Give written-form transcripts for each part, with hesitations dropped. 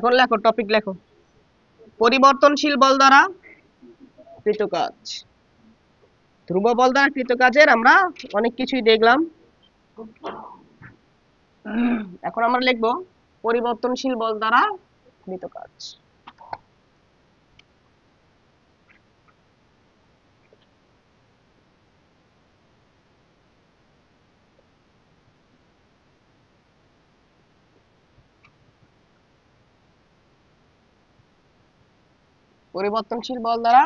এখন লেখো, টপিক লেখো, পরিবর্তনশীল বল দ্বারা কৃত কাজ। ধ্রুব বল দ্বারা কৃত কাজের আমরা অনেক কিছুই দেখলাম। এখন আমরা লিখবো পরিবর্তনশীল বল দ্বারা কৃত কাজ। পরিবর্তনশীল বল দ্বারা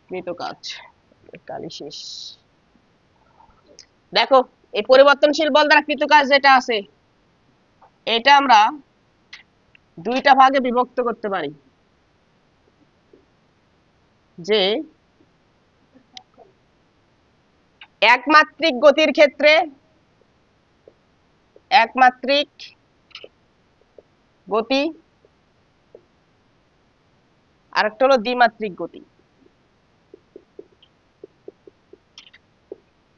কৃত কাজ। কালি শেষ। দেখো, এই পরিবর্তনশীল বল দ্বারা কৃত কাজ যেটা আছে, এটা আমরা দুইটা ভাগে বিভক্ত করতে পারি। যে একমাত্রিক গতির ক্ষেত্রে একমাত্রিক গতি, আর একটা হলো দ্বিমাত্রিক গতি।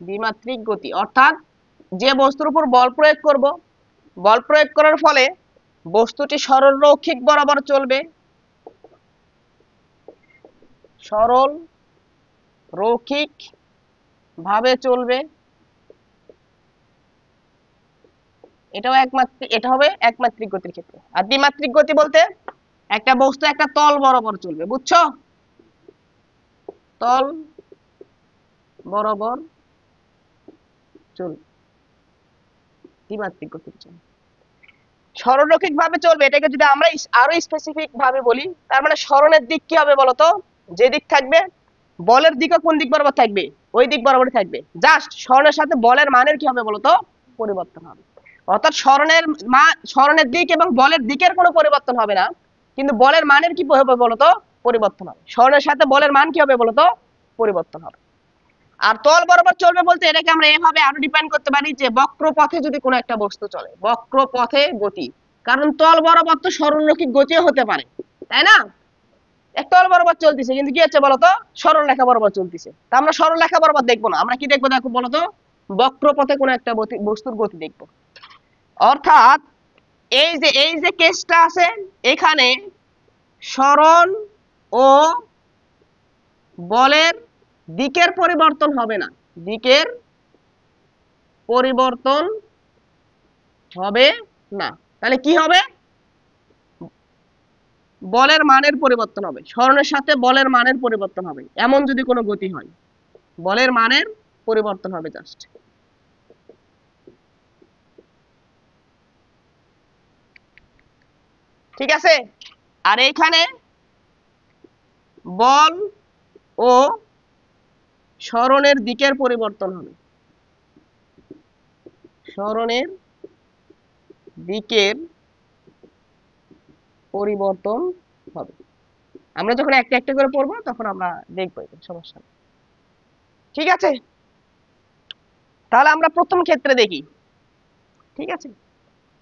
দ্বিমাত্রিক গতি অর্থাৎ যে বস্তুর উপর বল প্রয়োগ করব, বল প্রয়োগ করার ফলে বস্তুটি সরল রৈখিক বরাবর চলবে, সরল রৈখিক ভাবে চলবে। এটা হবে একমাত্রিক গতির ক্ষেত্রে। আর দ্বিমাত্রিক গতি বলতে একটা বস্তু একটা তল বরাবর চলবে, বুঝছো? তল বরাবর চলবে, দ্বিমাত্রিক গতির জন্য সরলরৈখিক ভাবে চলবে। এটাকে যদি আমরা আরো স্পেসিফিক ভাবে বলি, তার মানে সরণের দিক কি হবে বলতো? যে দিক থাকবে, বলের দিকও কোন দিক বরাবর থাকবে? ওই দিক বরাবরই থাকবে। জাস্ট সরণের সাথে বলের মানের কি হবে বলতো? পরিবর্তন হবে। অর্থাৎ সরণের দিক এবং বলের দিকের কোনো পরিবর্তন হবে না, কিন্তু বলের মানের কি হবে বলতো? পরিবর্তন হবে। সরণের সাথে বলের মান কি হবে বলতো? পরিবর্তন হবে। আর তল বরাবর চলবে বলতে এটাকে আমরা এভাবে আরো ডিফাইন করতে পারি যে বক্র পথে যদি কোনো একটা বস্তু চলে, বক্র পথে গতি। কারণ তল বরাবর তো সরলরৈখিক গতিও হতে পারে, তাই না? এক তল বরাবর চলতেছে, কিন্তু কি হচ্ছে বলতো? সরল রেখা বরাবর চলতেছে। তা আমরা সরল রেখা বরাবর দেখবো না, আমরা কি দেখবো দেখো বলতো? বক্র পথে কোনো একটা বস্তুর গতি দেখবো। অর্থাৎ এই যে কেসটা আছে, এখানে সরণ ও বলের দিকের পরিবর্তন হবে না, দিকের পরিবর্তন হবে না। তাহলে কি হবে? বলের মানের পরিবর্তন হবে, সরণের সাথে বলের মানের পরিবর্তন হবে। এমন যদি কোনো গতি হয়, বলের মানের পরিবর্তন হবে জাস্ট। ঠিক আছে? আর এইখানে বল ও সরণের দিকের পরিবর্তন হবে, সরণের দিকের পরিবর্তন হবে। আমরা যখন একটা একটা করে পড়বো তখন আমরা দেখবো, সমস্যা নেই। ঠিক আছে? তাহলে আমরা প্রথম ক্ষেত্রে দেখি। ঠিক আছে?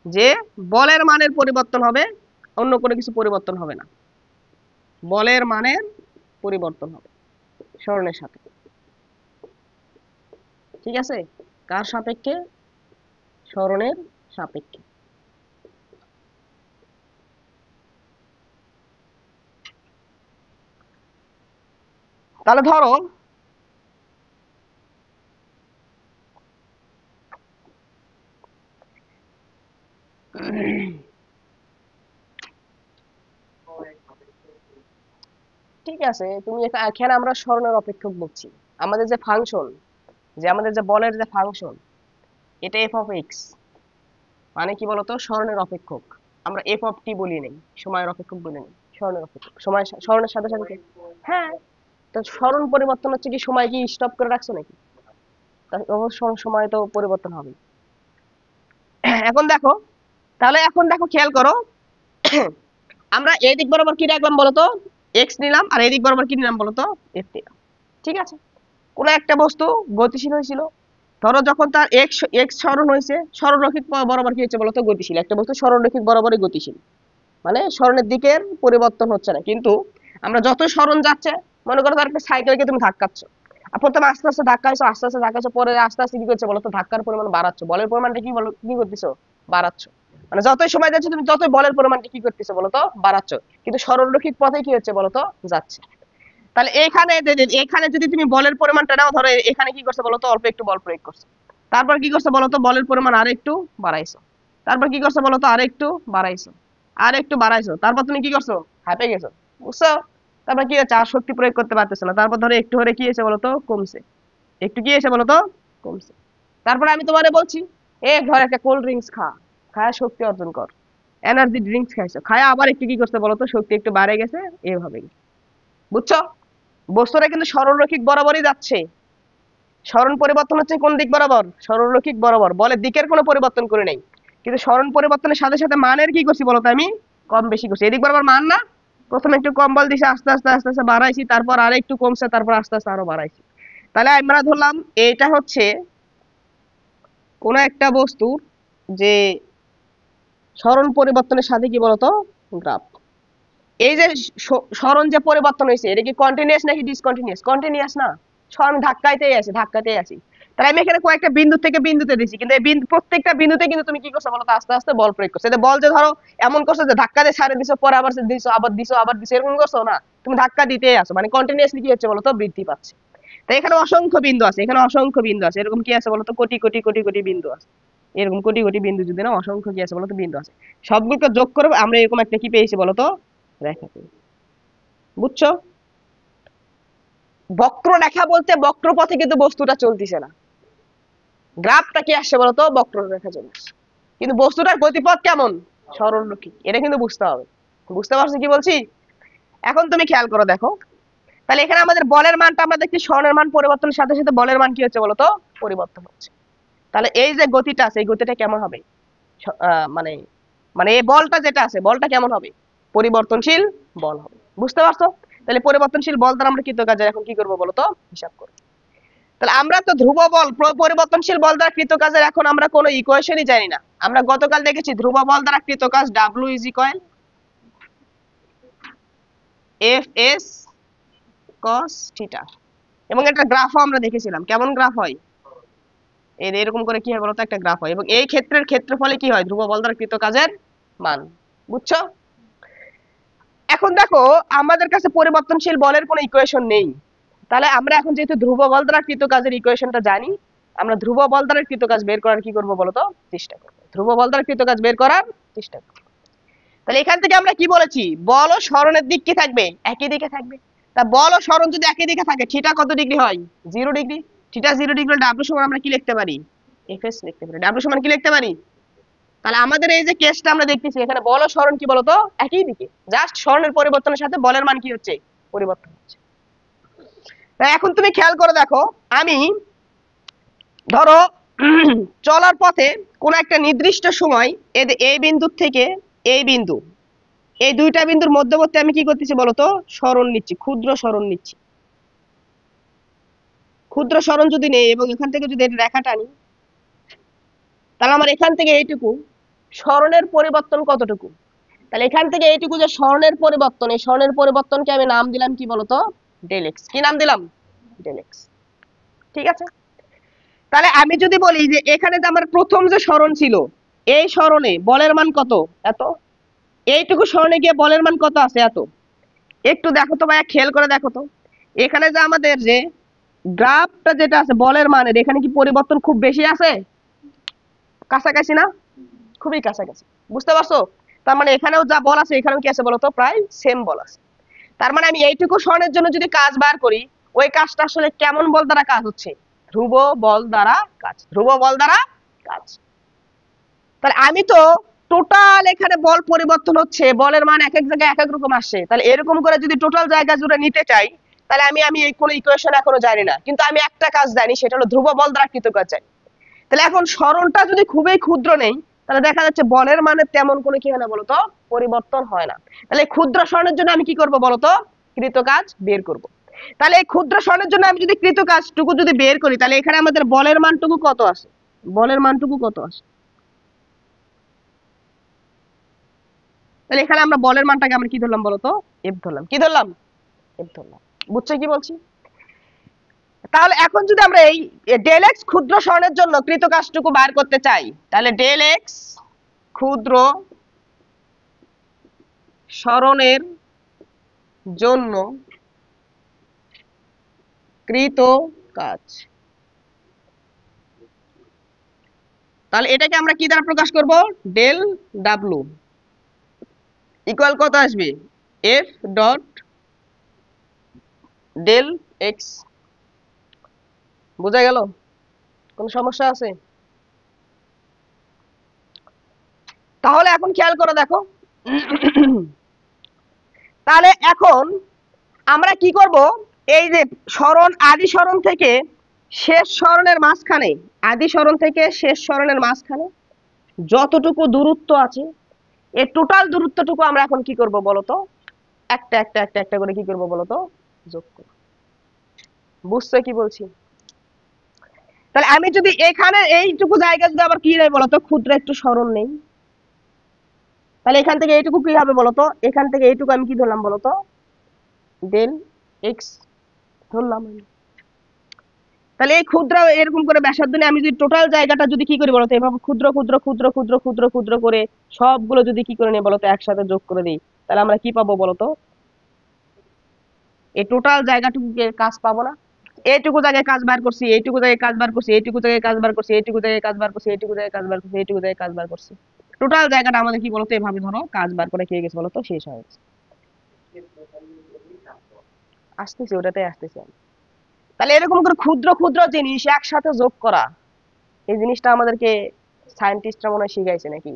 যে বলের মানের পরিবর্তন হবে, অন্য কোনো কিছু পরিবর্তন হবে না। বলের মানের পরিবর্তন হবে সরণের সাথে। ঠিক আছে? কার সাপেক্ষে? সরণের সাপেক্ষে। তাহলে ধরো ঠিক আছে, তুমি এখানে আমরা সরণের অপেক্ষক বলছি। আমাদের যে ফাংশন, যে আমাদের যে বলের যে ফাংশন, এটা এফ অফ এক্স, মানে কি বলতো? সরণের অপেক্ষক। আমরা এফ অফ টি বলি নেই, সময়ের অপেক্ষক বলি নেই, সরণের অপেক্ষক। সময় সরণের সাথে সাথে হ্যাঁ, তো সরণ পরিবর্তন হচ্ছে কি, সময় কি স্টপ করে রাখছো নাকি? অবশ্য সময় তো পরিবর্তন হবে। এখন দেখো, তাহলে এখন দেখো, খেয়াল করো, আমরা এই দিক বরাবর কি রাখলাম বলতো? এক্স নিলাম, আর এই দিক বরাবর কি নিলাম বলতো? এফ নিলাম। ঠিক আছে? কোন একটা বস্তু গতিশীল হয়েছিল, ধরো যখন তার এক্স এক্স সরণ হয়েছে, সরলরৈখিক বরাবর কি হচ্ছে বলতো? গতিশীল। একটা বস্তু সরলরৈখিক বরাবরই গতিশীল, মানে সরণের দিকের পরিবর্তন হচ্ছে না। কিন্তু আমরা যত সরণ যাচ্ছে, মনে করো তার একটা সাইকেলকে তুমি ধাক্কাচ্ছ, আর প্রথমে আস্তে আস্তে ধাক্কাইছো, আস্তে আস্তে ধাক্কাইছো, পরে আস্তে আস্তে কি করছে বলতো? ধাক্কার পরিমাণ বাড়াচ্ছ, বলের পরিমাণটা কি করতেছো? বাড়াচ্ছ। মানে যতই সময় যাচ্ছে তুমি ততই বলের পরিমাণটা কি করতেছো বলতো বাড়াচ্ছ, কিন্তু সরলরৈখিক পথে কি হচ্ছে বলতো যাচ্ছে। তাহলে এখানে যদি তুমি বলের পরিমাণটা নাও, ধরো এখানে কি করছো বলতো অল্প একটু বল প্রয়োগ করছো, তারপর কি করছো বলতো বলের পরিমাণ আরো একটু বাড়াইছো, তারপর কি করছো বলতো আরো একটু বাড়াইছো, আর একটু বাড়াইছো, তারপর তুমি কি করছো হাঁপে গেছো, বুঝছো? তারপর কি হচ্ছে আর শক্তি প্রয়োগ করতে পারতেছো না, তারপর ধরো একটু হলে কি হয়েছে বলতো কমছে, একটু কি হয়েছে বলতো কমছে। তারপরে আমি তোমারে বলছি ধর একটা কোল্ড ড্রিঙ্কস খায় শক্তি অর্জন কর, এনার্জি ড্রিঙ্কস খাইছো, খায় আবার একটু কি করতে বলতো শক্তি একটু বাড়ে গেছে, এভাবে। বুঝছো? বস্তুটা কিন্তু সরলরৈখিক বরাবরই যাচ্ছে। সরণ পরিবর্তন হচ্ছে কোন দিক বরাবর? সরলরৈখিক বরাবর, বলে দিকের কোনো পরিবর্তন করে নেই, কিন্তু সরণ পরিবর্তনের সাথে সাথে মানের কি করছি বলতো আমি কম বেশি করছি। এদিক বরাবর মান না, প্রথমে একটু কম বল দিছি, আস্তে আস্তে আস্তে আস্তে বাড়াইছি, তারপর আর একটু কমছে, তারপর আস্তে আস্তে আরো বাড়াইছি। তাহলে আমরা ধরলাম এটা হচ্ছে কোন একটা বস্তুর যে সরণ পরিবর্তনের সাথে কি বলতো গ্রাফ। এই যে সরণ যে পরিবর্তন হয়েছে এটা কি কন্টিনিউয়াস নাকি ডিসকন্টিনিউয়াস? কন্টিনিউয়াস না, সরণ ধাক্কাতেই আছে। তাহলে আমি এখানে কয়েকটা বিন্দু থেকে বিন্দুতে দিছি, কিন্তু এই প্রত্যেকটা বিন্দুতে কিন্তু তুমি কি করছো বলতো আস্তে আস্তে বল প্রয়োগ করছো। এটা বল যে ধরো এমন করছো যে ধাক্কা দিয়ে ছাড়ে দিছো, পরে আবার দিছো, আবার দিছো, এরকম করছো না, তুমি ধাক্কা দিতেই আছো, মানে কন্টিনিউয়াসলি কি হচ্ছে বলতো বৃদ্ধি পাচ্ছে। তাই এখানে অসংখ্য বিন্দু আছে, এরকম কি আছে বলতো কোটি কোটি কোটি কোটি বিন্দু আছে, এরকম কোটি কোটি বিন্দু যদি না অসংখ্য কি আছে বলতো বিন্দু আছে, সবগুলোকে যোগ করে আমরা এরকম একটা কি পেয়েছি বলতো রেখা পেয়েছি। বুঝছো? বক্ররেখা বলতে বক্রপথে কিন্তু বস্তুটা চলতেছে না, গ্রাফটা কি আসছে বলতো বক্ররেখা চলে আসছে, কিন্তু বস্তুটার গতিপথ কেমন সরলরৈখিক, এটা কিন্তু বুঝতে হবে। বুঝতে পারছো কি বলছি? এখন তুমি খেয়াল করো দেখো, তাহলে এখানে আমাদের বলের মানটা আমরা দেখছি সরণের মান পরিবর্তনের সাথে সাথে বলের মান কি হচ্ছে বলতো পরিবর্তন হচ্ছে। তাহলে এই যে গতিটা আছে এই গতিটা কেমন হবে? মানে মানে এই বলটা যেটা আছে বলটা কেমন হবে? পরিবর্তনশীল বল হবে। বুঝতে পারছো? তাহলে পরিবর্তনশীল বল দ্বারা আমরা কৃতকাজের এখন কি করবো বলতো হিসাব করবো। তাহলে আমরা তো ধ্রুব বল পরিবর্তনশীল বল দ্বারা কৃতকাজের এখন আমরা কোনো ইকুয়েশনই জানি না। আমরা গতকাল দেখেছি ধ্রুব বল দ্বারা কৃতকাজ W is equal Fs cos theta, এবং একটা গ্রাফও আমরা দেখেছিলাম, কেমন গ্রাফ হয় এরকম করে কি হয় বলতো একটা গ্রাফ হয়, এবং এই ক্ষেত্রের ক্ষেত্রফলে কি হয় ধ্রুব বল দ্বারা কৃতকাজের মান। বুঝছো? এখন দেখো আমাদের কাছে পরিবর্তনশীল বলের কোনো ইকুয়েশন নেই, তাহলে আমরা এখন যেহেতু ধ্রুব বল দ্বারা কৃতকাজের ইকুয়েশনটা জানি, আমরা ধ্রুব বল দ্বারা কৃতকাজ বের করার কি করব বলতো চেষ্টা করব, ধ্রুব বল দ্বারা কৃতকাজ বের করার চেষ্টা করব। তাহলে এখান থেকে আমরা কি বলেছি বল ও সরণের দিক কি থাকবে? একই দিকে থাকবে। তা বল ও সরণ যদি একই দিকে থাকে থিটা কত ডিগ্রি হয়? 0 ডিগ্রি। থিটা 0 ডিগ্রি হলে W সমান আমরা কি লিখতে পারি? Fs লিখতে পারি। W সমান কি লিখতে পারি? তাহলে আমাদের এই যে কেসটা আমরা দেখতেছি এখানে বল ও সরণ কি বলতো একই দিকে, জাস্ট সরণের পরিবর্তনের সাথে বলের মান কি হচ্ছে পরিবর্তন হচ্ছে। এখন তুমি খেয়াল করে দেখো, আমি ধরো চলার পথে কোন একটা নির্দিষ্ট সময় এই বিন্দু থেকে এই বিন্দু, এই দুইটা বিন্দুর মধ্যবর্তী আমি কি করতেছি বলতো সরণ নিচ্ছি, ক্ষুদ্র সরণ নিচ্ছি। ক্ষুদ্র সরণ যদি নেই এবং এখান থেকে যদি রেখা টানি, তাহলে আমার এখান থেকে এইটুকু সরণের পরিবর্তন কতটুকু? তাহলে এখান থেকে এইটুকু যে সরণের পরিবর্তন, এই সরণের পরিবর্তনকে আমি নাম দিলাম কি বলতো ডেল এক্স। কি নাম দিলাম? Del x. ঠিক আছে? তাহলে আমি যদি বলি যে এখানে যে আমার প্রথম যে সরণ ছিল এই সরণে বলের মান কত? এত। এইটুকু সরণে গিয়ে বলের মান কত আছে? এত। একটু দেখো তো ভাইয়া, খেয়াল করে দেখো তো এখানে যে আমাদের যে গ্রাফটা যেটা আছে বলের মানের, এখানে কি পরিবর্তন খুব বেশি আছে? কাছাকাছি না? খুবই কাছাকাছি। বুঝতে পারছো? তার মানে এখানেও যা বল আছে এখানেও কি আছে বলতো প্রায় সেম বল আছে। তার মানে আমি এইটুকু সরণের জন্য যদি কাজ বার করি, ওই কাজটা আসলে কেমন বল দ্বারা কাজ হচ্ছে? ধ্রুব বল দ্বারা কাজ, ধ্রুব বল দ্বারা কাজ। তাহলে আমি তো টোটাল এখানে বল পরিবর্তন হচ্ছে, বলের মান এক এক জায়গায় এক এক রকম আসছে, তাহলে এরকম করে যদি টোটাল জায়গা জুড়ে নিতে চাই, তাহলে আমি এই কোন ইকুয়েশন এখনো জানি না, কিন্তু আমি একটা কাজ জানি, সেটা হলো ধ্রুব বল দ্বারা কৃতকাজ জানি। তাহলে এখন সরণটা যদি খুবই ক্ষুদ্র নেই, তাহলে দেখা যাচ্ছে বলের মানে তেমন কোনো কি হয় না বলতো পরিবর্তন হয় না। তাহলে ক্ষুদ্র সরণের জন্য আমি কি করব বলতো কৃতকাজ বের করব। তাহলে এই ক্ষুদ্র সরণের জন্য আমি যদি কৃতকাজটুকু যদি বের করি, তাহলে এখানে আমাদের বলের মানটুকু কত আসে? বলের মানটুকু কত আসে? তাহলে এখানে আমরা বলের মানটাকে আমরা কি ধরলাম বলতো এফ ধরলাম। কি ধরলাম? এফ ধরলাম। বুঝছো কি বলছি? তাহলে এখন যদি আমরা এই ডেল এক্স ক্ষুদ্র সরণের জন্য কৃতকাজটুকু বার করতে চাই, তাহলে ডেল এক্স ক্ষুদ্র সরণের জন্য কৃত কাজ। তাহলে এটাকে আমরা কি দ্বারা প্রকাশ করব? ডেল ডাব্লু ইকুয়াল কত আসবে? F dot del x. বোঝা গেল? কোন সমস্যা আছে? তাহলে এখন খেয়াল করে দেখো। তাহলে এখন আমরা কি করব? এই যে সরণ, আদি সরণ থেকে শেষ সরণের মাঝখানে, আদি সরণ থেকে শেষ সরণের মাঝখানে যতটুকু দূরত্ব আছে, এই টোটাল দূরত্বটুকু আমরা এখন কি করব বলতো? একটা একটা একটা একটা করে কি করব বলতো? যোগ করব। বুঝছো কি বলছি? তাহলে আমি যদি এখানে এইটুকু জায়গা যদি আবার কি নেই বলতো, ক্ষুদ্র একটু সরণ নেই, তাহলে এখান থেকে এইটুকু কি হবে বলতো? এখান থেকে এইটুকু আমি কি ধরলাম বলতো? ডেল এক্স ধরলাম। তাহলে এই ক্ষুদ্র এরকম করে ব্যাসার্ধ নিয়ে আমি যদি টোটাল জায়গাটা যদি কি করি বলতো, এভাবে ক্ষুদ্র ক্ষুদ্র ক্ষুদ্র ক্ষুদ্র ক্ষুদ্র ক্ষুদ্র করে সবগুলো যদি কি করে নিই বলতো, একসাথে যোগ করে দিই, তাহলে আমরা কি পাবো বলতো? এই টোটাল জায়গাটুকু কাজ পাবো না? এইটুকু জায়গায় কাজ বার করছি, এইটুকু জায়গায় কাজ বার করছি, এইটুকু জায়গায় কাজ বার করছি, এইটুকু জায়গায় কাজ বার করছি, এইটুকু জায়গায় কাজ বার করছি, এইটুকু জায়গায় কাজ বার করছি, টোটাল জায়গাটা আমাদের কি বলতো এভাবে ধরো কাজ বার করে কি হয়ে গেছে বলতো? শেষ হয়ে গেছে। আসতেছি, ওটাতে আসতেছি আমি। তাহলে এরকম করে ক্ষুদ্র ক্ষুদ্র জিনিস একসাথে যোগ করা, এই জিনিসটা আমাদেরকে সায়েন্টিস্টরা মনে হয় শিখাইছে নাকি?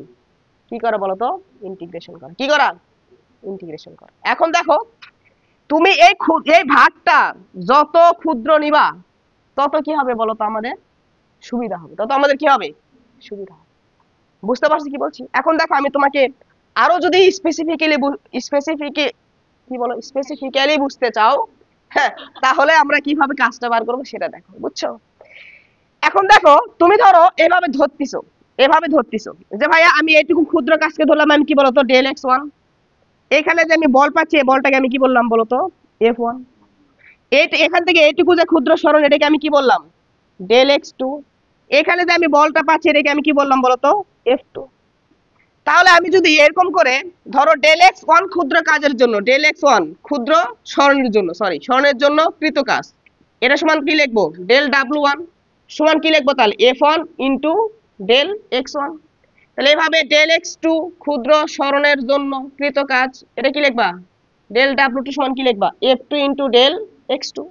কি করা বলতো? ইন্টিগ্রেশন করা। কি করা? ইন্টিগ্রেশন করা। এখন দেখো, তুমি এই ভাগটা যত ক্ষুদ্র নিবা তত কি হবে বলতো? আমাদের সুবিধা হবে, তত আমাদের কি হবে? সুবিধা হবে। বুঝতে পারছি কি বলছি? এখন দেখো, আমি তোমাকে আরো যদি স্পেসিফিক্যালি বুঝতে চাও, হ্যাঁ, তাহলে আমরা কিভাবে কাজটা বার করবো সেটা দেখো। বুঝছো? এখন দেখো, তুমি ধরো এভাবে ধরতিছো যে ভাইয়া আমি এইটুকু ক্ষুদ্র কাজকে ধরলাম আমি কি বলতো? Del x one. এখানে যে আমি বল পাচ্ছি, এই বলটাকে আমি কি বললাম বলতো? F one. এখান থেকে এইটুকু যে ক্ষুদ্র সরণ, এটাকে আমি কি বললাম? Del x two. এখানে যে আমি বলটা পাচ্ছি, এটাকে আমি কি বললাম বলতো? F two. তাহলে আমি যদি এরকম করে ধরো ডেল এক্স ওয়ান ক্ষুদ্র কাজের জন্য, ডেল এক্স ওয়ান ক্ষুদ্র সরণের জন্য, সরণের জন্য কৃত কাজ, এটা সমান কি লিখবো? ডেল ডাব্লু ওয়ান সমান কি লিখবো তাহলে? F one into del x one. তাহলে এইভাবে ডেল এক্স টু ক্ষুদ্র সরণের জন্য কৃত কাজ, এটা কি লিখবা? ডেল ডাব্লু টু সমান কি লিখবা? F two into del x two.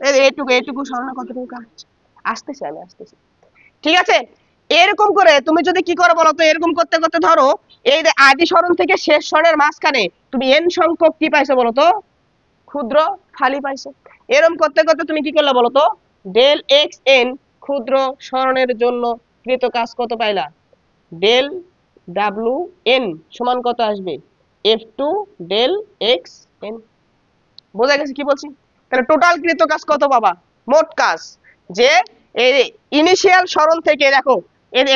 এইটুকু সরণে কতটুকু কাজ? আসতেছি আমি, আসতেছি। ঠিক আছে? এরকম করে তুমি যদি কি করো বলতো, এরকম করতে করতে ধরো এই যে আদি সরণ থেকে শেষ সরণের মাঝখানে তুমি এন সংখ্যক কি পাইছো বলতো? ক্ষুদ্র ফালি পাইছো। এরকম করতে করতে তুমি কি করলে বলতো? ডেল এক্স এন ক্ষুদ্র সরণের জন্য কৃত কাজ কত পাইলা? ডেল ডাব্লু এন সমান কত আসবে? F two del x N. বোঝা গেছে কি বলছি? তাহলে টোটাল কৃত কাজ কত পাবা? মোট কাজ, যে এই ইনিশিয়াল সরণ থেকে দেখো,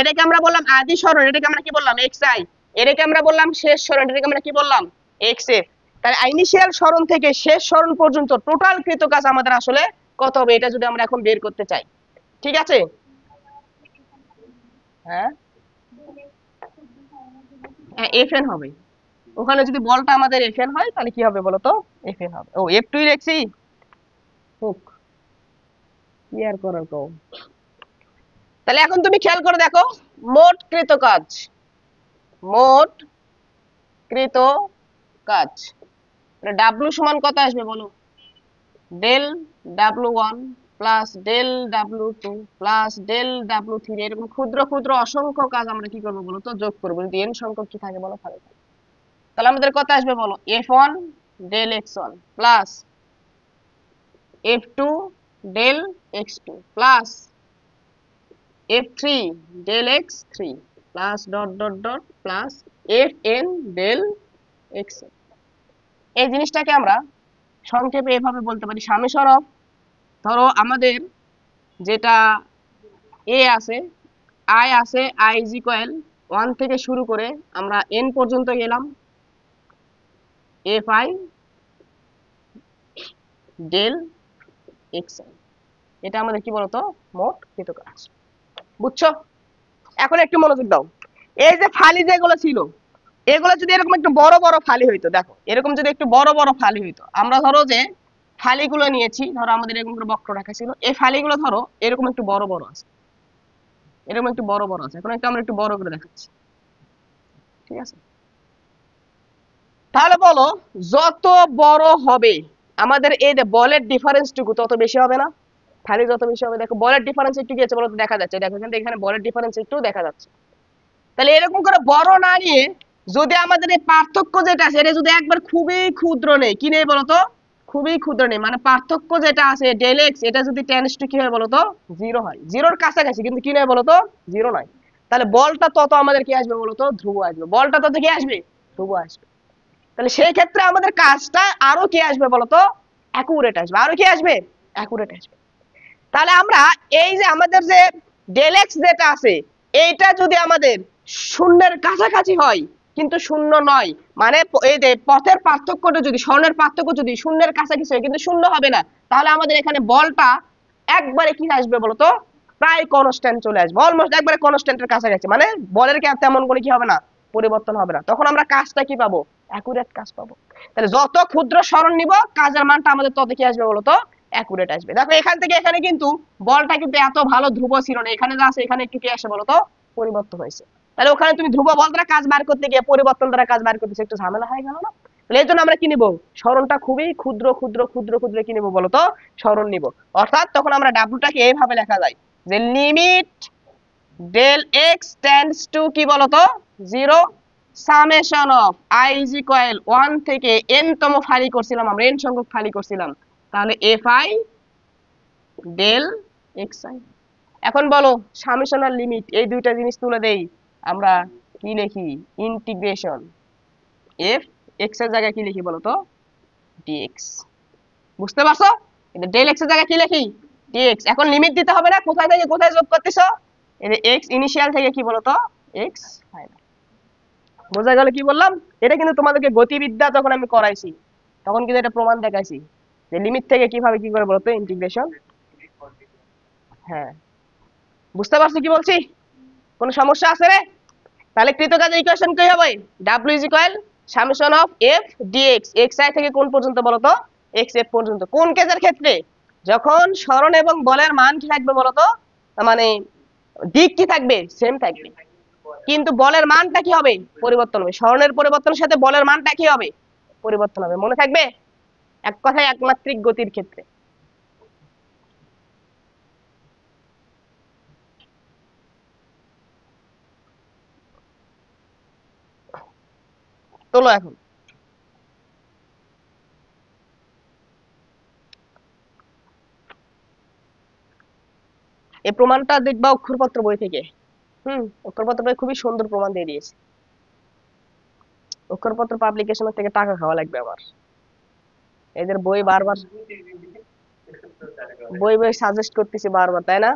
এটাকে আমরা বললাম আদি সরণ, এটাকে আমরা কি বললাম? X I. এটাকে আমরা বললাম শেষ সরণ, এটাকে আমরা কি বললাম? X F. তাহলে ইনিশিয়াল সরণ থেকে শেষ সরণ পর্যন্ত টোটাল কৃত কাজ আমাদের আসলে কত হবে, এটা যদি আমরা এখন বের করতে চাই, ঠিক আছে? হ্যাঁ, এফ এন হবে। ওখানে যদি বলটা আমাদের এফ এন হয় তাহলে কি হবে বলতো? এফ এন হবে। ও এফ টুই লিখছি, হোক, কি আর করার কও। তাহলে এখন তুমি খেয়াল করে দেখো, মোট কৃত কাজ, মোট কৃত কাজ ডাব্লু সমান কত আসবে বলো? Del W one plus del W two plus del W three. এরকম ক্ষুদ্র ক্ষুদ্র অসংখ্য কাজ আমরা কি করবো বলো তো? যোগ করবো। যদি এন সংখ্যক কি থাকে বলো? ভালো থাকে। তাহলে আমাদের কত আসবে বলো? F one del x one plus F two del x two plus F three del x three plus dot dot dot plus F N del x. এই জিনিসটাকে আমরা সংক্ষেপে এভাবে বলতে পারি সামেশন অফ, ধরো আমাদের যেটা এ আছে, আই আছে, আই ইজ ইকুয়াল 1 থেকে শুরু করে আমরা এন পর্যন্ত গেলাম, F I del x I. এটা আমাদের কি বলতো? মোট কৃত কাজ। বুঝছো? এখন একটু মনোযোগ দাও। এই যে ফালি যেগুলো ছিল, এগুলো যদি এরকম একটু বড় বড় ফালি হইতো, দেখো এরকম যদি একটু বড় বড় ফালি হইতো, আমরা ধরো যে ফালিগুলো নিয়েছি, ধরো আমাদের এরকম করে বক্ররেখা ছিল, এই ফালিগুলো ধরো এরকম একটু বড় বড় আছে, এরকম একটু বড় বড় আছে। এখন একটু আমরা একটু বড় করে দেখাচ্ছি, ঠিক আছে? তাহলে বলো, যত বড় হবে আমাদের এই যে বলের ডিফারেন্সটুকু তত বেশি হবে না? ফালি যত বেশি হবে, দেখো বলের ডিফারেন্স একটু কি আছে বলো তো, দেখা যাচ্ছে, দেখো এখানে বলের ডিফারেন্স একটু দেখা যাচ্ছে। তাহলে এরকম করে বড় না নিয়ে যদি আমাদের এই পার্থক্য যেটা আছে এটা যদি একবার খুবই ক্ষুদ্র নেই, কি নেই বলতো, খুবই ক্ষুদ্র নেই, মানে পার্থক্য যেটা আছে ডেল এক্স, এটা যদি টেন্ডস টু কি হয় বলতো, জিরো হয়, জিরোর কাছাকাছি কিন্তু কি নয় বলতো, জিরো নয়, তাহলে বলটা তত আমাদের কি আসবে বলতো, ধ্রুব আসবে, বলটা তত কি আসবে, ধ্রুব আসবে। তাহলে সেই ক্ষেত্রে আমাদের কাজটা আরো কি আসবে বলতো, অ্যাকুরেট আসবে, আরো কি আসবে, অ্যাকুরেট আসবে। তাহলে আমরা এই যে আমাদের যে ডেল এক্স যেটা আছে, এইটা যদি আমাদের শূন্যের কাছাকাছি হয় কিন্তু শূন্য নয়, মানে এই যে পথের পার্থক্যটা যদি, স্বর্ণের পার্থক্য যদি শূন্যের কাছাকাছি হয় কিন্তু শূন্য হবে না, তাহলে আমাদের এখানে বলটা একবারে কি আসবে বলতো, প্রায় কনস্ট্যান্ট চলে আসবে, অলমোস্ট একবারে কনস্ট্যান্টের কাছাকাছি, মানে বলের কি তেমন করে কি হবে না, পরিবর্তন হবে না। তখন আমরা কাজটা কি পাবো, অ্যাকুরেট কাজ পাবো। তাহলে যত ক্ষুদ্র স্মরণ নিব কাজের মানটা আমাদের তত কি আসবে বলতো, অ্যাকুরেট আসবে। দেখো এখান থেকে এখানে কিন্তু বলটা কিন্তু এত ভালো ধ্রুব ছিল না, এখানে যা আছে এখানে একটু কি আসে বলতো, পরিবর্তন হয়েছে। তাহলে ওখানে তুমি ধ্রুব বল দ্বারা কাজ বার করতে গিয়ে পরিবর্তন দ্বারা কাজ বার করতেছে, একটু ঝামেলা হয়ে গেল না? তাহলে এই জন্য আমরা কি নিব, স্মরণটা খুবই ক্ষুদ্র ক্ষুদ্র ক্ষুদ্র ক্ষুদ্র কি নিব বলতো, স্মরণ নিব। অর্থাৎ তখন আমরা ডাব্লুটাকে এইভাবে লেখা যায় যে limit del x tends to কি বলতো, zero, summation of I is equal 1 থেকে n তম ফালি করছিলাম আমরা, n সংখ্যক ফালি করছিলাম, তাহলে F I del x I. এখন বলো সামেশন আর লিমিট এই দুইটা জিনিস তুলে দেই, আমরা কি লিখি, ইন্টিগ্রেশন এফ এক্স এর জায়গায় কি লিখি বলতো, ডিএক্স। বুঝতে পারছো, এটা ডেল এক্স এর জায়গায় কি লিখি, ডিএক্স। এখন লিমিট দিতে হবে না, কোথায় থেকে কোথায় যোগ করতেছো, এই এক্স ইনিশিয়াল থেকে কি বলতো, এক্স ফাইনাল। বোঝা গেল কি বললাম? এটা কিন্তু তোমাদেরকে গতিবিদ্যা যখন আমি করাইছি তখন কিন্তু এটা প্রমাণ দেখাইছি যে লিমিট থেকে কিভাবে কি করে বলতো, ইন্টিগ্রেশন। হ্যাঁ, বুঝতে পারছো কি বলছি, কোনো সমস্যা আছে রে? তাহলে কৃতকাজের ইকুয়েশন কি হবে, w is equal summation of f dx, x i থেকে কোন পর্যন্ত বলতো, x f পর্যন্ত। কোন কেসের ক্ষেত্রে, যখন স্মরণ এবং বলের মান কি থাকবে বলতো, মানে দিক কি থাকবে, সেম থাকবে, কিন্তু বলের মানটা কি হবে, পরিবর্তন হবে। স্মরণের পরিবর্তনের সাথে বলের মানটা কি হবে, পরিবর্তন হবে, মনে থাকবে? এক কথায় একমাত্রিক গতির ক্ষেত্রে। চলো এখন এই প্রমাণটা দেখবা অক্ষরপত্র বই থেকে। অক্ষরপত্র বই খুবই সুন্দর প্রমাণ দিয়ে দিয়েছে। অক্ষরপত্র পাবলিকেশনের থেকে টাকা খাওয়া লাগবে আমার, এদের বই বারবার বই বই সাজেস্ট করতেছি বারবার, তাই না?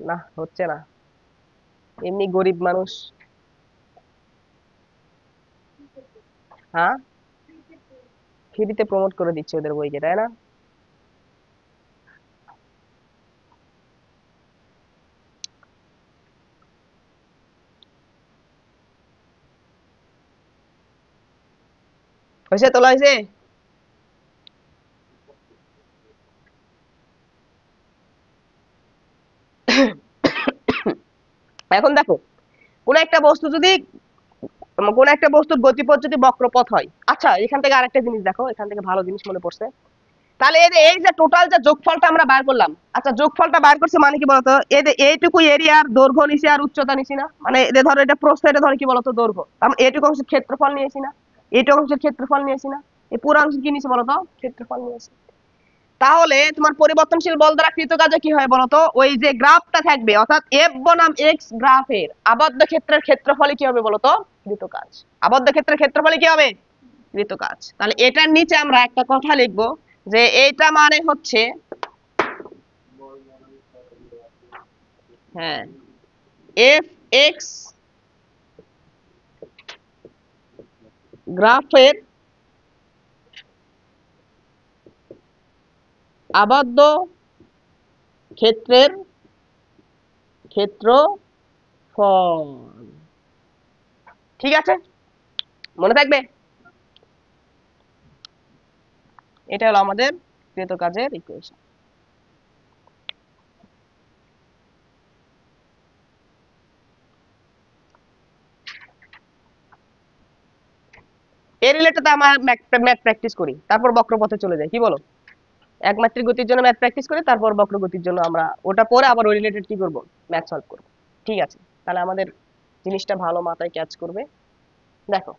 না হচ্ছে না, এমনি গরিব মানুষ। হ্যাঁ, ফ্রিতে প্রমোট করে দিচ্ছে ওদের বইকে, তাই না? হয়েছে, তোলা হয়েছে। এখন দেখো, কোন একটা বস্তু যদি, কোন একটা বস্তুর গতিপথ যদি বক্রপথ হয়, আচ্ছা এখান থেকে আরেকটা জিনিস দেখো, এখান থেকে ভালো জিনিস মনে পড়ছে। তাহলে এই যে টোটাল যে যোগফলটা আমরা বার করলাম, আচ্ছা যোগফলটা বার করছে মানে কি বলতো, এই যে এইটুকু এরিয়ার দৈর্ঘ্য নিছি আর উচ্চতা নিছি না, মানে এদের ধরো এটা প্রস্থ, এটা ধরো কি বলতো দৈর্ঘ্য, আমরা এইটুকু অংশের ক্ষেত্রফল নিয়েছি না, এইটুকু অংশের ক্ষেত্রফল নিয়েছি না, এই পুরো অংশ কি নিয়েছি বলতো, ক্ষেত্রফল নিয়েছি। তাহলে তোমার পরিবর্তনশীল বল দ্বারা কৃত কাজে কি হয় বলতো, ওই যে গ্রাফটা থাকবে অর্থাৎ এফ বনাম এক্স গ্রাফের আবদ্ধ ক্ষেত্রের ক্ষেত্রফলে কি হবে বলতো, কৃত কাজ। আবদ্ধ ক্ষেত্রের ক্ষেত্রফলে কি হবে, কৃত কাজ। তাহলে এটার নিচে আমরা একটা কথা লিখবো যে এইটা মানে হচ্ছে, হ্যাঁ, এফ এক্স গ্রাফের আবদ্ধ ক্ষেত্রের ক্ষেত্রফল। ঠিক আছে, মনে থাকবে? এটা হলো আমাদের কৃত কাজের ইকুয়েশন। এই রিলেটেড আমরা ম্যাথ প্র্যাকটিস করি, তারপর বক্রপথে চলে যাই, কি বলো? একমাত্রিক গতির জন্য ম্যাথ প্র্যাকটিস করি, তারপর বক্র গতির জন্য আমরা ওটা পরে আবার ওই রিলেটেড কি করব, ম্যাথ সলভ করব। ঠিক আছে, তাহলে আমাদের জিনিসটা ভালো মাথায় ক্যাচ করবে। দেখো,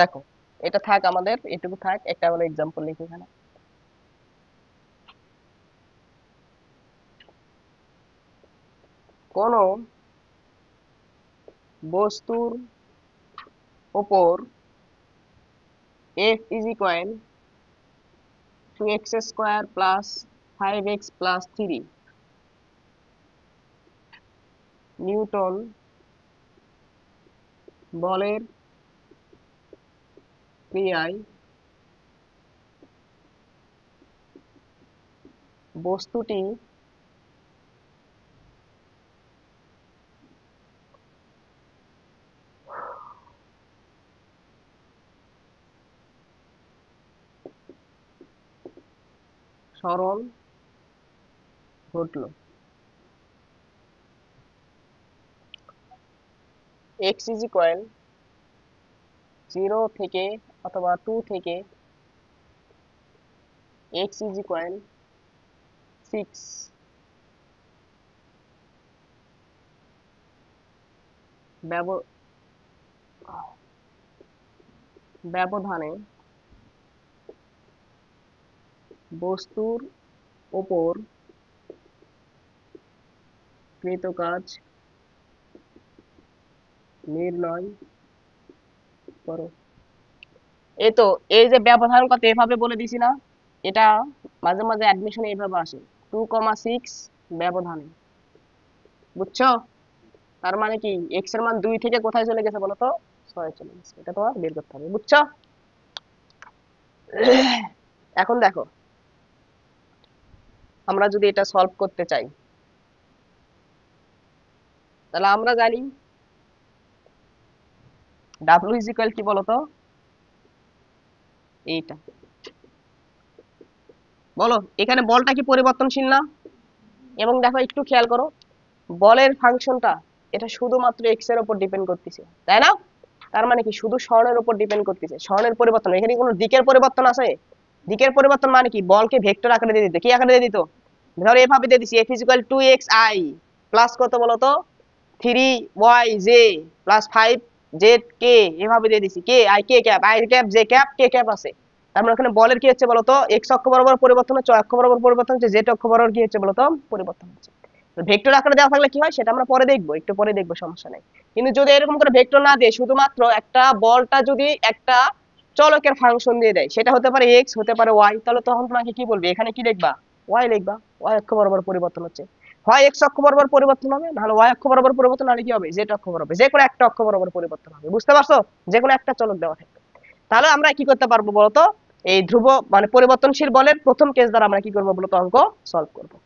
দেখো এটা থাক, আমাদের এটুকু থাক, একটা হলো এক্সাম্পল লিখি এখানে। কোন বস্তুর উপর f is equal to x square plus 5x plus 3 Newton বলের ক্রিয়ায় বস্তুটি সরণ ঘটল। x is equal 0 থেকে অথবা 2 থেকে x is equal 6 ব্যবধানে বস্তুর উপর কৃত কাজ নির্ণয় করো। এই তো, এই যে ব্যবধান কত এভাবে বলে দিছি না, এটা মাঝে মাঝে অ্যাডমিশনে এইভাবে আসে, 2,6 ব্যবধানে, বুঝছো? তার মানে কি এক্স এর মান 2 থেকে কোথায় চলে গেছে বলো তো, 6 চলে গেছে। এটা তোমার বের করতে হবে, বুঝছো? এখন দেখো, আমরা যদি এটা সলভ করতে চাই, তাহলে আমরা জানি ডাব্লিউ ইজ ইকুয়াল কি বলতো, এইটা। বলো, এখানে বলটা কি পরিবর্তনশীল না? এবং দেখো একটু খেয়াল করো, বলের ফাংশনটা এটা শুধুমাত্র এক্স এর উপর ডিপেন্ড করতেছে, তাই না? তার মানে কি শুধু স্বর্ণের উপর ডিপেন্ড করতেছে, স্বর্ণের পরিবর্তন, এখানে কোনো দিকের পরিবর্তন আছে? দিকের পরিবর্তন মানে কি, বলকে ভেক্টর আকারে দিয়ে দিত, কি আকারে দিয়ে দিত? ধরো এভাবে দিয়ে দিছি, F is equal 2xi plus কত বলতো, 3yj প্লাস 5zk, এভাবে দিয়ে দিছি, K I K cap, I cap J cap K cap আছে। তার মানে এখানে বলের কি হচ্ছে বলতো, এক্স অক্ষ বরাবর পরিবর্তন হচ্ছে, অক্ষ বরাবর পরিবর্তন হচ্ছে, জেড অক্ষ বরাবর কি হচ্ছে বলতো, পরিবর্তন হচ্ছে। ভেক্টর আকারে দেওয়া থাকলে কি হয় সেটা আমরা পরে দেখবো, একটু পরে দেখবো, সমস্যা নেই। কিন্তু যদি এরকম করে ভেক্টর না দিয়ে শুধুমাত্র একটা বলটা যদি একটা চলকের ফাংশন দিয়ে দেয়, সেটা হতে পারে এক্স, হতে পারে ওয়াই, তাহলে তখন তোমাকে কি বলবে, এখানে কি লিখবা, ওয়াই লিখবা। ওয়াই অক্ষ বরাবর পরিবর্তন হচ্ছে, হয় এক্স অক্ষ বরাবর পরিবর্তন হবে, নাহলে ওয়াই অক্ষ বরাবর পরিবর্তন, নাহলে কি হবে, জেড অক্ষ বরাবর, যে কোনো একটা অক্ষ বরাবর পরিবর্তন হবে, বুঝতে পারছো? যে কোনো একটা চলক দেওয়া থাকবে। তাহলে আমরা কি করতে পারবো বলতো, এই ধ্রুব মানে পরিবর্তনশীল বলের প্রথম কেস দ্বারা আমরা কি করবো বলতো, অঙ্ক সলভ করবো।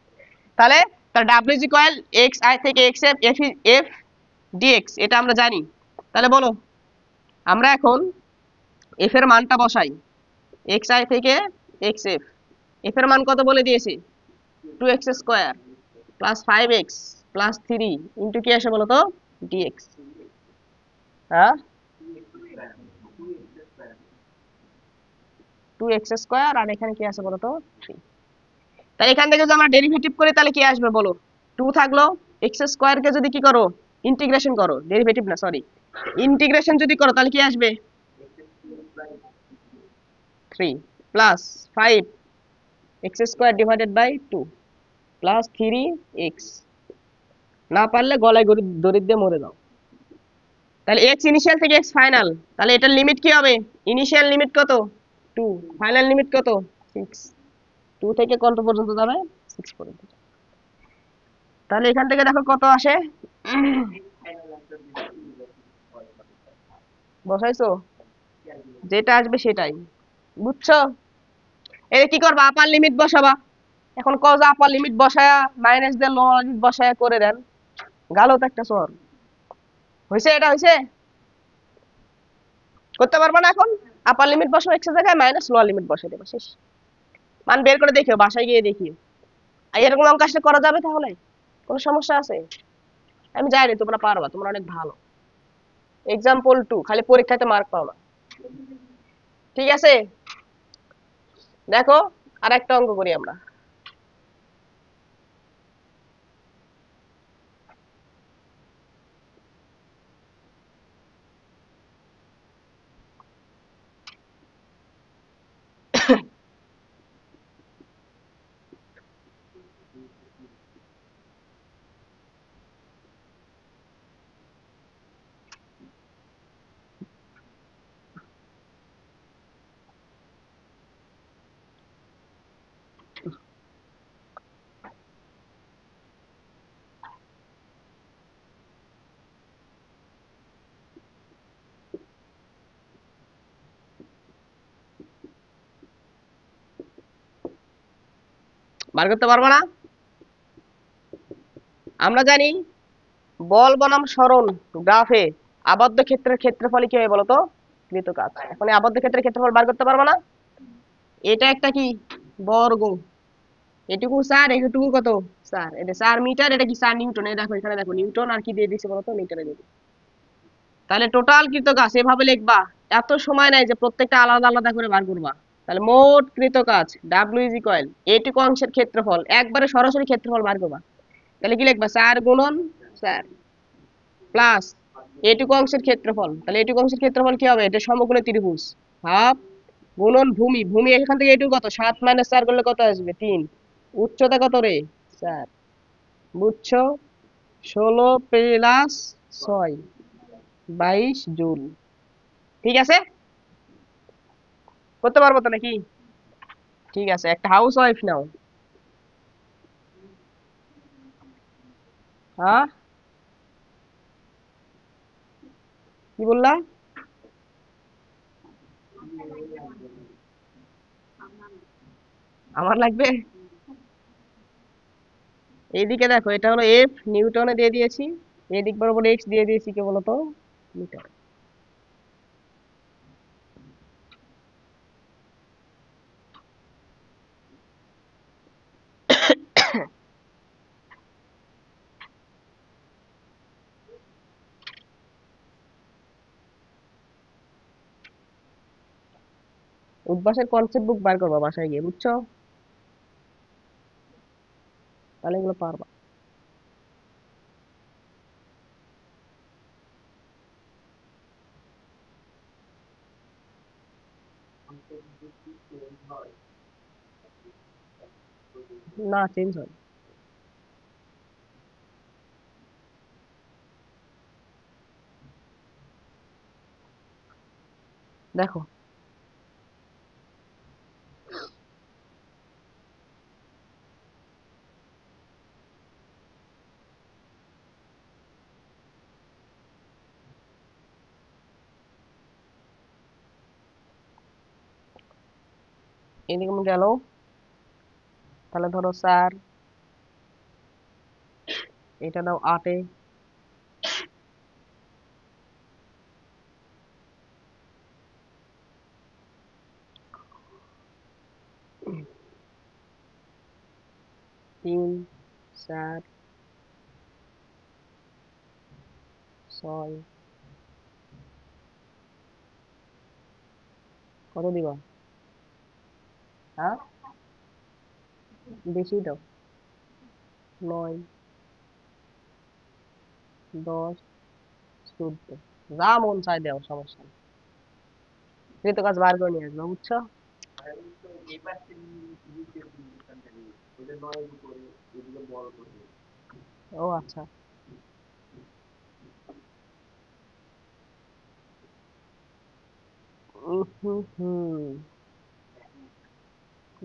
তাহলে তার W is equal X I থেকে এক্স এফ এফ ডিএক্স, এটা আমরা জানি। তাহলে বলো, আমরা এখন এফ এর মানটা বসাই, এক্স আই থেকে এক্স এফ, এফ এর মান কত বলে দিয়েছি, 2x square plus 5x plus 3 into কি আসে বলো তো, ডিএক্স। হ্যাঁ, 2x স্কোয়ার, আর এখানে কি আছে বলো তো, 3। তাহলে এখান থেকে যদি আমরা ডেরিভেটিভ করি তাহলে কি আসবে বলো, 2 থাকলো, x স্কোয়ার কে যদি কি করো, ইন্টিগ্রেশন করো, ডেরিভেটিভ না সরি, ইন্টিগ্রেশন যদি করো তাহলে কি আসবে, 3 plus 5 x square divided by 2 plus 3x না পারলে গলায় দড়ি দিয়ে মরে যাও। তাহলে এক্স ইনিশিয়াল থেকে এক্স ফাইনাল, তাহলে এটার লিমিট কি হবে? ইনিশিয়াল লিমিট কত? 2, ফাইনাল লিমিট কত? 6। 2 থেকে কত পর্যন্ত যাবে? 6 পর্যন্ত। তাহলে এখান থেকে দেখো কত আসে। বসাইছো? যেটা আসবে সেটাই, বুঝছো? এই কি করবা, আপার লিমিট বসাবা। এখন কজ আপার লিমিট বসায়া মাইনাস দিয়ে লোয়ার লিমিট বসায়া করে দেন, গালো তো একটা সর হইছে। এটা হইছে, করতে পারবা না এখন? আপার লিমিট বসাও এক্স এর জায়গায়, মাইনাস লোয়ার লিমিট বসাই দেবা, শেষ। মান বের করে দেখিও, বাসায় গিয়ে দেখিও। আর এরকম অঙ্ক আসলে করা যাবে তাহলে? কোনো সমস্যা আছে? আমি জানি তোমরা পারবা, তোমরা অনেক ভালো। এক্সাম্পল 2, খালি পরীক্ষাতে মার্ক পাও না। ঠিক আছে, দেখো আর একটা অঙ্ক করি আমরা। বার করতে পারবা না? আমরা জানি বল বনাম সরণ গ্রাফে আবদ্ধ ক্ষেত্রের ক্ষেত্রফল কি হয় বলতো? কৃতকাজ। এখন এই আবদ্ধ ক্ষেত্রের ক্ষেত্রফল বার করতে পারবা না? এটা একটা কি বর্গ, এটুকু 4, এটুকু কত 4, এটা 4 মিটার, এটা কি 4 নিউটন। এই দেখো এখানে দেখো নিউটন, আর কি দিয়ে দিছে বলতো? মিটারে দিয়ে দিছে। তাহলে টোটাল কৃতকাজ এভাবে লিখবা, এত সময় নাই যে প্রত্যেকটা আলাদা আলাদা করে বার করবা। তাহলে মোট কৃতকাজ ডাব্লিউ ইজ ইকুয়াল এইটুকু অংশের ক্ষেত্রফল, একবারে সরাসরি ক্ষেত্রফল বার করবা। তাহলে কি লিখবা? 4 গুণন 4 প্লাস এইটুকু অংশের ক্ষেত্রফল। তাহলে এইটুকু অংশের ক্ষেত্রফল কি হবে? এটা সমকোণী ত্রিভুজ, হাফ গুণন ভূমি। ভূমি এখান থেকে এইটুকু কত? 7 মাইনাস 4 করলে কত আসবে? 3। উচ্চতা কত রে? 4। বুঝছো? 16 প্লাস 6, 22 জুল। ঠিক আছে, করতে পারবো তো নাকি? ঠিক আছে, একটা হাউস ওয়াইফ নাও। হ্যাঁ, কি বললা? আমার লাগবে? এইদিকে দেখো, এটা হলো এফ, নিউটনে দিয়ে দিয়েছি। এদিক বরাবর এক্স দিয়ে দিয়েছি, কে বলতো? মিটার। উদ্ভাসের কনসেপ্ট বুক বার করবা বাসায় গিয়ে, বুঝছো? তাহলে এগুলো পারবা। না, চেঞ্জ হয়। দেখো এরকম গেল। তাহলে ধরো 4, এটা দাও 8-এ, 3, 4, 6, কত দিবা? হ্যাঁ, বেশি দাও। 9, 10, 14, যা মন চাই দেও, সমস্যা নেই। তুমি তো কাজ বার করে নিয়ে আসবা, বুঝছো? ও আচ্ছা,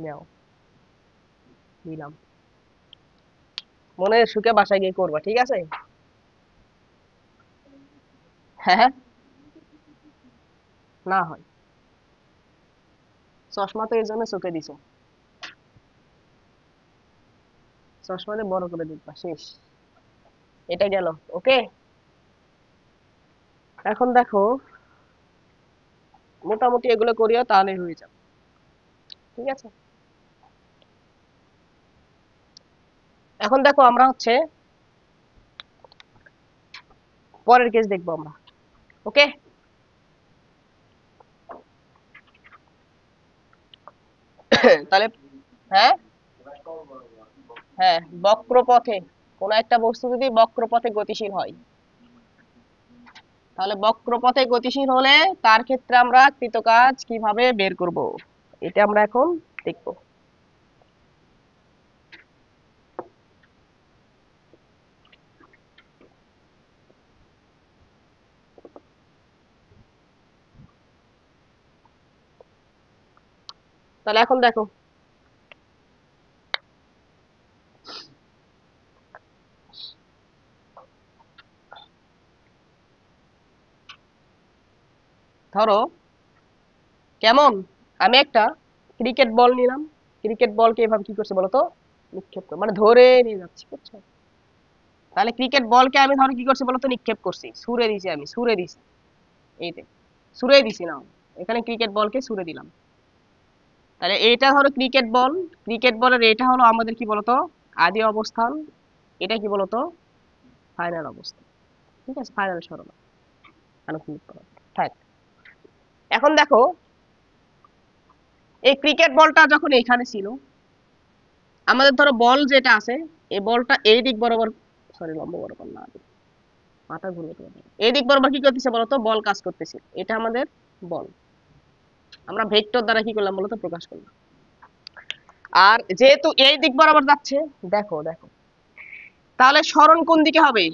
নাও দিলাম, মনে সুখে বাসায় গিয়ে করবা, ঠিক আছে? হ্যাঁ হ্যাঁ, না হয়। চশমা তো এই জন্য চোখে দিছো, চশমা দিয়ে বড় করে দেখবা, শেষ। এটা গেল। ওকে, এখন দেখো, মোটামুটি এগুলো করিও তাহলে হয়ে যাবে, ঠিক আছে? এখন দেখো আমরা হচ্ছে পরের কেস দেখবো আমরা। ওকে, তাহলে হ্যাঁ হ্যাঁ, বক্রপথে কোন একটা বস্তু যদি বক্রপথে গতিশীল হয়, তাহলে বক্রপথে গতিশীল হলে তার ক্ষেত্রে আমরা কৃতকাজ কিভাবে বের করব, এটা আমরা এখন দেখব। তাহলে এখন দেখো, ধরো কেমন, আমি একটা ক্রিকেট বল নিলাম, ক্রিকেট বলকে এভাবে কি করছে বলতো, নিক্ষেপ করে, মানে ধরে নিয়ে যাচ্ছি, বুঝছো? তাহলে ক্রিকেট বলকে আমি ধরো কি করছি বলতো, নিক্ষেপ করছি, ছুড়ে দিছি, আমি ছুড়ে দিছি, এইতে ছুড়ে দিছি না, এখানে ক্রিকেট বলকে ছুড়ে দিলাম। তাহলে এটা হলো ক্রিকেট বল, ক্রিকেট বলের এটা হলো আমাদের কি বলতো আদি অবস্থান, এটা কি বলতো ফাইনাল অবস্থান, ঠিক আছে? ফাইনাল সরণ আনুভূমিক ত্বরণ। থাক, এখন দেখো, এই ক্রিকেট বলটা যখন এখানে ছিল, আমাদের ধরো বল যেটা আছে, এই বলটা এই দিক বরাবর, সরি লম্ব বরাবর না, মাথা ঘুরে, এই দিক বরাবর কি করতেছে বলতো, বল কাজ করতেছে, এটা আমাদের বল, আমরা ভেক্টর দ্বারা কি করলাম বলতো, প্রকাশ করলাম। আর যেহেতু এই দিক বরাবর যাচ্ছে, দেখো দেখো, তাহলে সরণ কোন দিকে হবে,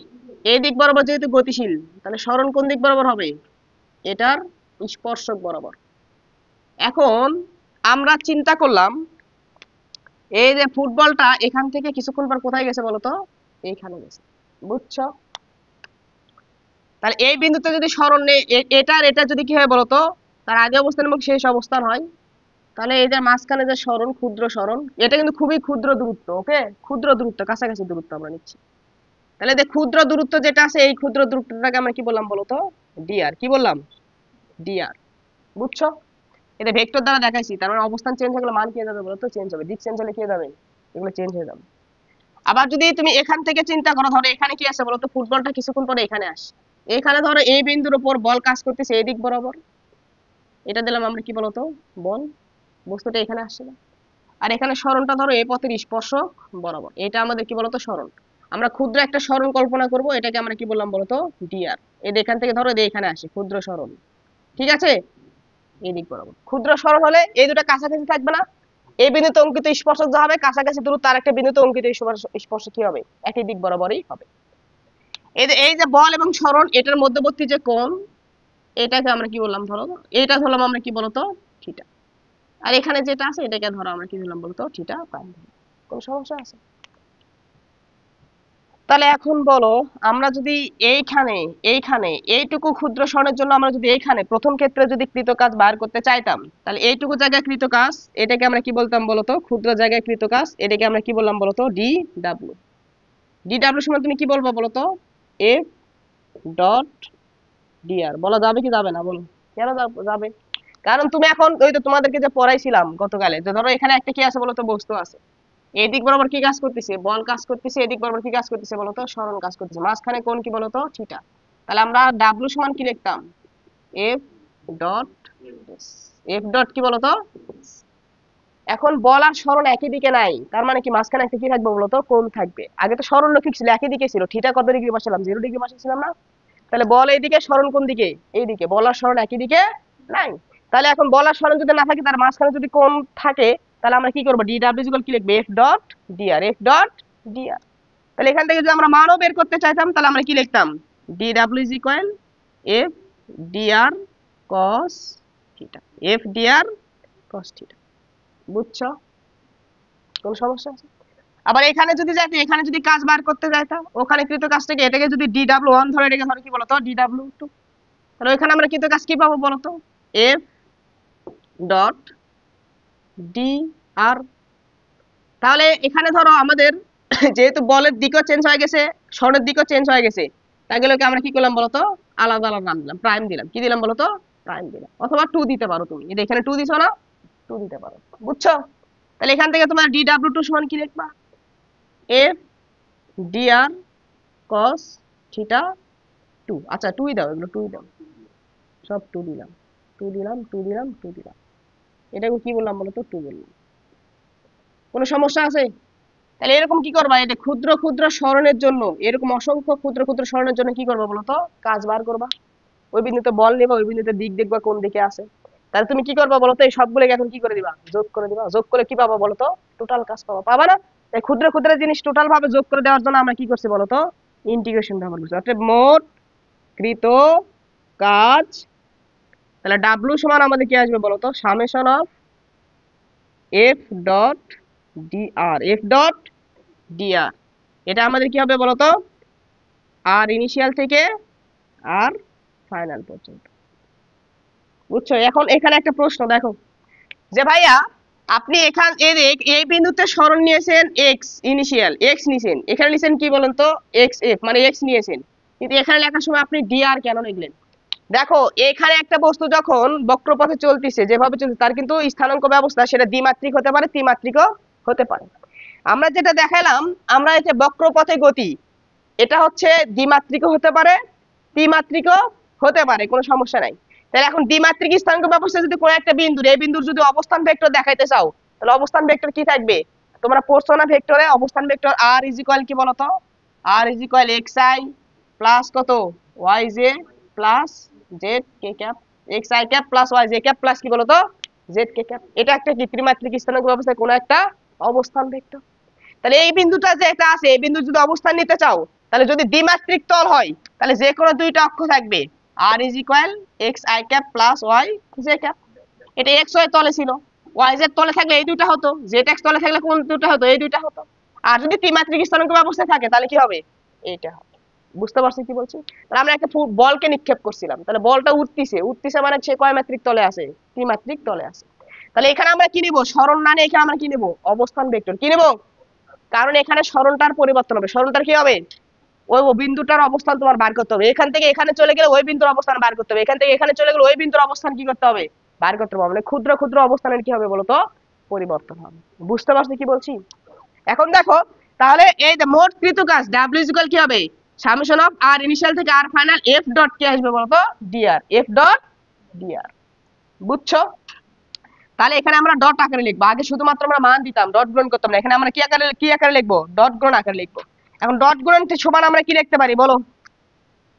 এই দিক বরাবর যেহেতু গতিশীল, তাহলে সরণ কোন দিক বরাবর হবে, এটার স্পর্শক বরাবর। এখন আমরা চিন্তা করলাম, এই যে ফুটবলটা এখান থেকে কিছুক্ষণ পর কোথায় গেছে বলতো, এইখানে গেছে, বুঝছো? তাহলে এই বিন্দুতে যদি সরণ নেই, এটার এটা যদি কি হয় বলতো, তার আগে অবস্থান এবং শেষ অবস্থান হয়, তাহলে এই যে মাঝখানে যে সরণ, ক্ষুদ্র সরণ, এটা কিন্তু খুবই ক্ষুদ্র দূরত্ব, ওকে, ক্ষুদ্র দূরত্ব, কাছাকাছি দূরত্ব আমরা নিচ্ছি। তাহলে যে ক্ষুদ্র দূরত্ব যেটা আছে, এই ক্ষুদ্র দূরত্বটাকে আমরা কি বললাম বলতো, ডিআর, কি বললাম, ডিআর, বুঝছো? এটা ভেক্টর দ্বারা দেখাইছি, তার মানে অবস্থান চেঞ্জ হলে মান কি হয়ে যাবে বলতো, চেঞ্জ হবে, দিক চেঞ্জ হলে কি হয়ে যাবে, এগুলো চেঞ্জ হয়ে যাবে। আবার যদি তুমি এখান থেকে চিন্তা করো, ধরো এখানে কি আছে বলতো, ফুটবলটা কিছুক্ষণ পরে এখানে আসে, এখানে ধরো এই বিন্দুর উপর বল কাজ করতেছে এই দিক বরাবর, এটা দিলাম আমরা কি বলতো, বল, বস্তুটা এখানে আসছে না। আর এখানে সরণটা ধরো এই পথের স্পর্শক বরাবর, এটা আমাদের কি বলতো সরণ। আমরা ক্ষুদ্র একটা সরণ কল্পনা করব, এটাকে আমরা কি বললাম বলতো, ডিআর। এই এখান থেকে ধরো এখানে আসে ক্ষুদ্র সরণ, ঠিক আছে? এই দিক বরাবর ক্ষুদ্র সরণ হলে এই দুটো কাছাকাছি থাকবে না, এই বিন্দুতে অঙ্কিত স্পর্শক যা হবে, কাছাকাছি দূরত্ব আর একটা বিন্দুতে অঙ্কিত স্পর্শক কি হবে, একই দিক বরাবরই হবে। এই যে বল এবং সরণ, এটার মধ্যবর্তী যে কোণ, এটাকে আমরা কি বললাম ধরো, এটা ধরলাম আমরা কি বলতো, থিটা। আর এখানে যেটা আছে এটাকে ধরো আমরা কি ধরলাম বলতো, থিটা প্রাইম। কোন সমস্যা আছে? তাহলে এখন বলো, আমরা যদি এইখানে এইখানে এইটুকু ক্ষুদ্র সরণের জন্য আমরা যদি এইখানে প্রথম ক্ষেত্রে যদি কৃত কাজ বার করতে চাইতাম, তাহলে এইটুকু জায়গায় কৃত কাজ, এটাকে আমরা কি বলতাম বলতো, ক্ষুদ্র জায়গায় কৃত কাজ, এটাকে আমরা কি বললাম বলতো, ডি ডাব্লিউ। ডি ডাব্লিউ সমান তুমি কি বলবো বলতো, এফ ডট ডিআর বলা যাবে কি যাবে না, বলো? কেন যাবে? কারণ তুমি এখন ওই তো তোমাদেরকে যে পড়াইছিলাম গতকালে, যে ধরো এখানে একটা কি আছে বলতো, বস্তু আছে, এদিক বরাবর কি কাজ করতেছে, বল কাজ করতেছে, এদিক বরাবর কি কাজ করতেছে বলতো, সরণ কাজ করতেছে, মাঝখানে কোন কি বলতো, থিটা। তাহলে আমরা ডাব্লিউ সমান কি লিখতাম, এফ ডট, এফ ডট কি বলতো। এখন বল আর সরণ একই দিকে নাই, তার মানে কি মাঝখানে একটা কি থাকবে বলতো, কোণ থাকবে। আগে তো সরণ রৈখিক ছিল, একই দিকে ছিল, থিটা কত ডিগ্রি বসালাম, 0 ডিগ্রি বসাচ্ছিলাম না? তাহলে বল এইদিকে, সরণ কোন দিকে, এইদিকে, বল আর সরণ একই দিকে নাই। তাহলে এখন বল আর সরণ যদি না থাকে, তার মাঝখানে যদি কোণ থাকে, তাহলে আমরা কি করবো, ডি ডাব্লিউ ইকুয়াল কি লিখবো, F dot DR, F dot DR. তাহলে এখান থেকে যদি আমরা মানও বের করতে চাইতাম, তাহলে আমরা কি লিখতাম, D W equal F DR cos theta, F DR cos theta. বুঝছো? কোন সমস্যা আছে? আবার এখানে যদি যাইতে, এখানে যদি কাজ বার করতে যাইতা, ওখানে কৃত কাজটাকে, এটাকে যদি DW1 ধরে, এটাকে ধরো কি বলতো DW2, তাহলে ওইখানে আমরা কৃত কাজ কি পাবো বলতো, এফ ডট ডি আর। তাহলে এখানে ধরো আমাদের যেহেতু বলের দিকও চেঞ্জ হয়ে গেছে, স্বর্ণের দিকও চেঞ্জ হয়ে গেছে, তাই গেলে আমরা কি করলাম বলতো, আলাদা আলাদা নাম দিলাম, প্রাইম দিলাম। কি দিলাম বলতো, প্রাইম দিলাম। অথবা 2 দিতে পারো তুমি, এটা এখানে 2 দিছো না, 2 দিতে পারো। বুঝছো? তাহলে এখান থেকে তোমার DW2 সমান কি লিখবা, এফ ডিআর কস থিটা 2। আচ্ছা 2 দাও, এগুলো 2 দাও, সব 2 দিলাম, 2 দিলাম, 2 দিলাম, 2 দিলাম। এটাকে কি বললাম বলতো, 2 বললাম। কোনো সমস্যা আছে? তাহলে এরকম কি করবা, এটা ক্ষুদ্র ক্ষুদ্র সরণের জন্য, এরকম অসংখ্য ক্ষুদ্র ক্ষুদ্র সরণের জন্য কি করবা বলতো, কাজ বার করবা। ওই বিন্দুতে বল নেবা, ওই বিন্দুতে দিক দেখবা কোন দিকে আছে। তাহলে তুমি কি করবা বলতো, এই সবগুলোকে এখন কি করে দিবা, যোগ করে দিবা। যোগ করে কি পাবা বলতো, টোটাল কাজ পাবা, পাবা না? এই ক্ষুদ্র ক্ষুদ্র জিনিস টোটাল ভাবে যোগ করে দেওয়ার জন্য আমরা কি করছি বলতো, ইন্টিগ্রেশন ব্যবহার করছি। অর্থাৎ মোট কৃত কাজ, তাহলে ডাব্লিউ সমান আমাদের কি আসবে বলতো, summation of F dot DR, F dot DR. এটা আমাদের কি হবে বলতো, আর ইনিশিয়াল থেকে আর ফাইনাল পর্যন্ত। বুঝছো? এখন এখানে একটা প্রশ্ন দেখো, যে ভাইয়া আপনি এখান এই বিন্দুতে সরণ নিয়েছেন এক্স, ইনিশিয়াল এক্স নিয়েছেন, এখানে নিয়েছেন কি বলেন তো, এক্স এফ মানে এক্স নিয়েছেন, কিন্তু এখানে লেখার সময় আপনি ডিআর কেন লিখলেন? দেখো এখানে একটা বস্তু যখন বক্রপথে চলতেছে, যেভাবে চলছে, তার কিন্তু স্থানাঙ্ক ব্যবস্থা সেটা দ্বিমাত্রিক হতে পারে, ত্রিমাত্রিকও হতে পারে। আমরা যেটা দেখালাম, আমরা এই যে বক্রপথে গতি, এটা হচ্ছে দ্বিমাত্রিকও হতে পারে, ত্রিমাত্রিকও হতে পারে, কোনো সমস্যা নাই। তাহলে এখন দ্বিমাত্রিক স্থানাঙ্ক ব্যবস্থা যদি কোনো একটা বিন্দুর, এই বিন্দুর যদি অবস্থান ভেক্টর দেখাইতে চাও, তাহলে অবস্থান ভেক্টর কি থাকবে, তোমরা পড়ছো না ভেক্টরে, অবস্থান ভেক্টর আর ইজ ইকুয়াল কি বলতো, R is equal X I plus কত, Y J plus Z K cap, X I cap plus Y J cap plus কি বলতো, জেড কে ক্যাপ। এটা একটা কি ত্রিমাত্রিক স্থানাঙ্ক ব্যবস্থায় কোনো একটা অবস্থান ভেক্টর। তাহলে এই বিন্দুটা যে এটা আছে, এই বিন্দু যদি অবস্থান নিতে চাও, তাহলে যদি দ্বিমাত্রিক তল হয়, তাহলে যে কোনো দুইটা অক্ষ থাকবে, R is equal X I cap plus Y J cap. এটা এক্স ওয়াই তলে ছিল, ওয়াই জেড তলে থাকলে এই দুইটা হতো, জেড এক্স তলে থাকলে কোন দুইটা হতো, এই দুইটা হতো। আর যদি ত্রিমাত্রিক স্থানাঙ্ক ব্যবস্থায় থাকে তাহলে কি হবে, এইটা হবে। বুঝতে পারছি কি বলছি? তাহলে আমরা একটা বলকে নিক্ষেপ করছিলাম, তাহলে বলটা উঠতিছে, উঠতিছে মানে সে কয় মাত্রিক তলে আছে, ত্রিমাত্রিক তলে আছে। তাহলে এখানে আমরা কি নিব, সরণ না নিয়ে এখানে আমরা কি নিব, অবস্থান ভেক্টর। কি নিব, কারণ এখানে সরণটার পরিবর্তন হবে, সরণটার কি হবে, ওই বিন্দুটার অবস্থান তোমার বার করতে হবে। এখান থেকে এখানে চলে গেলে ওই বিন্দুর অবস্থান বার করতে হবে, এখান থেকে এখানে চলে গেলে ওই বিন্দুর অবস্থান কি করতে হবে, বার করতে হবে। মানে ক্ষুদ্র ক্ষুদ্র অবস্থানের কি হবে বলতো, পরিবর্তন হবে। বুঝতে পারছো কি বলছি? এখন দেখো, তাহলে এই যে মোট কৃত কাজ ডাব্লিউ ইকুয়াল কি হবে, সামেশন অফ আর ইনিশিয়াল থেকে আর ফাইনাল এফ ডট কি আসবে বলতো, ডিআর, এফ ডট ডিআর। বুঝছো? তাহলে এখানে আমরা ডট আকারে লিখবো, আগে শুধুমাত্র আমরা মান দিতাম, ডট গুণন করতাম না। এখানে আমরা কি আকারে লিখবো, ডট গুণন আকারে লিখবো। এখন ডট গুণন সমান আমরা কি লিখতে পারি বলো,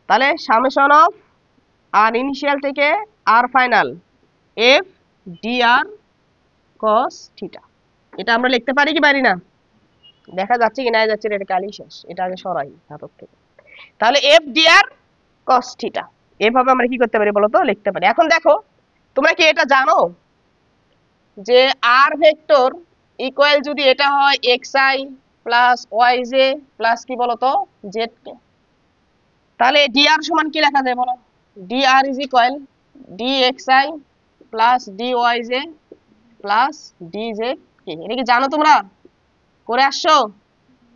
তাহলে সামেশন অফ আর ইনিশিয়াল থেকে R final F DR cos theta. এটা আমরা লিখতে পারি কি পারি না, দেখা যাচ্ছে কি না যাচ্ছে, এটা কালই শেষ, এটা আগে সরাই হাতর থেকে। তাহলে এফ ডিআর কস থিটা, এভাবে আমরা কি করতে পারি বলতো, লিখতে পারি। এখন দেখো, তোমরা কি এটা জানো যে আর ভেক্টর ইকুয়াল যদি এটা হয় x I plus Y J plus কি বলতো জেড কে, তাহলে ডিআর সমান কি লেখা যায় বলো, DR is equal D X I plus D Y J plus D Z K. এটা কি জানো তোমরা, করে আসছো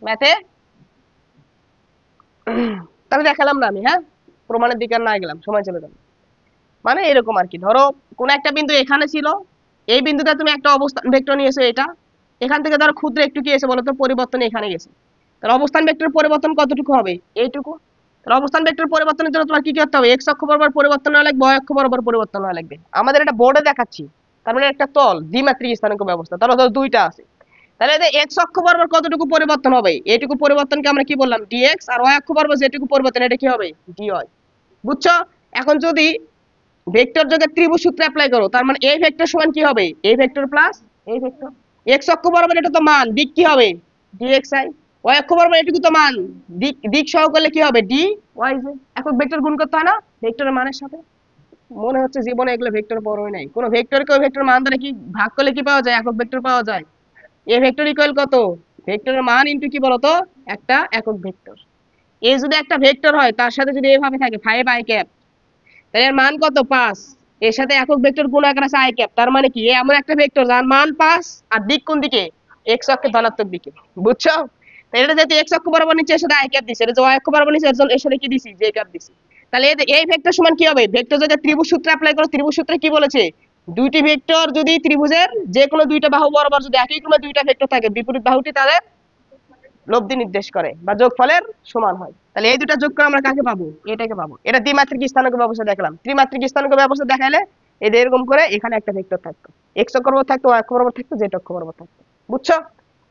ম্যাথে? তাহলে দেখালাম না আমি, হ্যাঁ প্রমাণের দিকে না গেলাম, সময় চলে গেল। মানে এরকম আর কি, ধরো কোন একটা বিন্দু এখানে ছিল, এই বিন্দুটা তুমি একটা অবস্থান ভেক্টর নিয়েছো, এটা এখান থেকে ধরো ক্ষুদ্র একটু কি এসে বলতো, পরিবর্তন এখানে গেছে, তাহলে অবস্থান ভেক্টর পরিবর্তন কতটুকু হবে, এইটুকু। তাহলে অবস্থান ভেক্টর পরিবর্তনের জন্য তোমার কি করতে হবে, এক্স অক্ষ বরাবর পরিবর্তন হওয়া লাগবে, ওয়াই অক্ষ বরাবর পরিবর্তন হওয়া লাগবে। আমাদের এটা বোর্ডে দেখাচ্ছি, তার মানে একটা তল দ্বিমাত্রিক স্থানাঙ্ক ব্যবস্থা, তাহলে ধরো দুইটা আছে, তাহলে এক্স অক্ষ বরাবর কতটুকু পরিবর্তন হবে, এইটুকু পরিবর্তনকে আমরা কি বললাম ডিএক্স, আর ওয়াই অক্ষ বরাবর যেটুকু পরিবর্তন এটা কি হবে ডিওয়াই। বুঝছো? এখন যদি ভেক্টর যোগে ত্রিভুজ সূত্র অ্যাপ্লাই করো, তার মানে এই ভেক্টর সমান কি হবে, এই ভেক্টর প্লাস এই ভেক্টর। এক্স অক্ষ বরাবর এটা তো মান, দিক কি হবে ডিএক্সআই, ওয়াই অক্ষ বরাবর এটুকু তো মান, দিক দিক সহ করলে কি হবে ডি ওয়াই জে। এখন ভেক্টর গুণ করতে হয় না ভেক্টরের মানের সাথে। মনে হচ্ছে জীবনে এগুলো ভেক্টর পড়োই নাই। কোন ভেক্টরকে ওই ভেক্টর মান দ্বারা কি ভাগ করলে কি পাওয়া যায়? একক ভেক্টর পাওয়া যায়। এ ভেক্টর ইকুয়াল কত? ভেক্টরের মান ইনটু কি বলতো, একটা একক ভেক্টর। এ যদি একটা ভেক্টর হয় তার সাথে যদি এভাবে থাকে 5 i ক্যাপ, তাহলে এর মান কত? 5। এর সাথে একক ভেক্টর গুণ আকার আছে i ক্যাপ, তার মানে কি এ এমন একটা ভেক্টর যার মান 5 আর দিক কোন দিকে? এক্স অক্ষের ধনাত্মক দিকে। বুঝছো? তাহলে এটা যেহেতু এক্স অক্ষ বরাবর নিচে, এর সাথে i ক্যাপ দিছে, এটা যে y অক্ষ বরাবর নিচে এর সাথে কি দিছি? জে ক্যাপ দিছি। তাহলে এই ভেক্টর সমান কি হবে? ভেক্টর যদি ত্রিভুজ সূত্র অ্যাপ্লাই করো, ত্রিভুজ সূত্রে কি বলেছে? দুইটি ভেক্টর যদি ত্রিভুজের যে কোনো দুইটা বাহু বরাবর যদি একই ক্রমে দুইটা ভেক্টর থাকে, বিপরীত বাহুটি তাদের লব্ধি নির্দেশ করে বা যোগফলের সমান হয়। তাহলে এই দুটো যোগ করে আমরা কাকে পাবো? এটাকে পাবো। এটা দ্বিমাত্রিক স্থানাঙ্ক ব্যবস্থা দেখলাম। ত্রিমাত্রিক স্থানাঙ্ক ব্যবস্থা দেখাইলে এদের এরকম করে এখানে একটা ভেক্টর থাকতো, এক্স অক্ষ বরাবর থাকতো, ওয়াই অক্ষ বরাবর থাকতো, জেড অক্ষ বরাবর থাকতো। বুঝছো?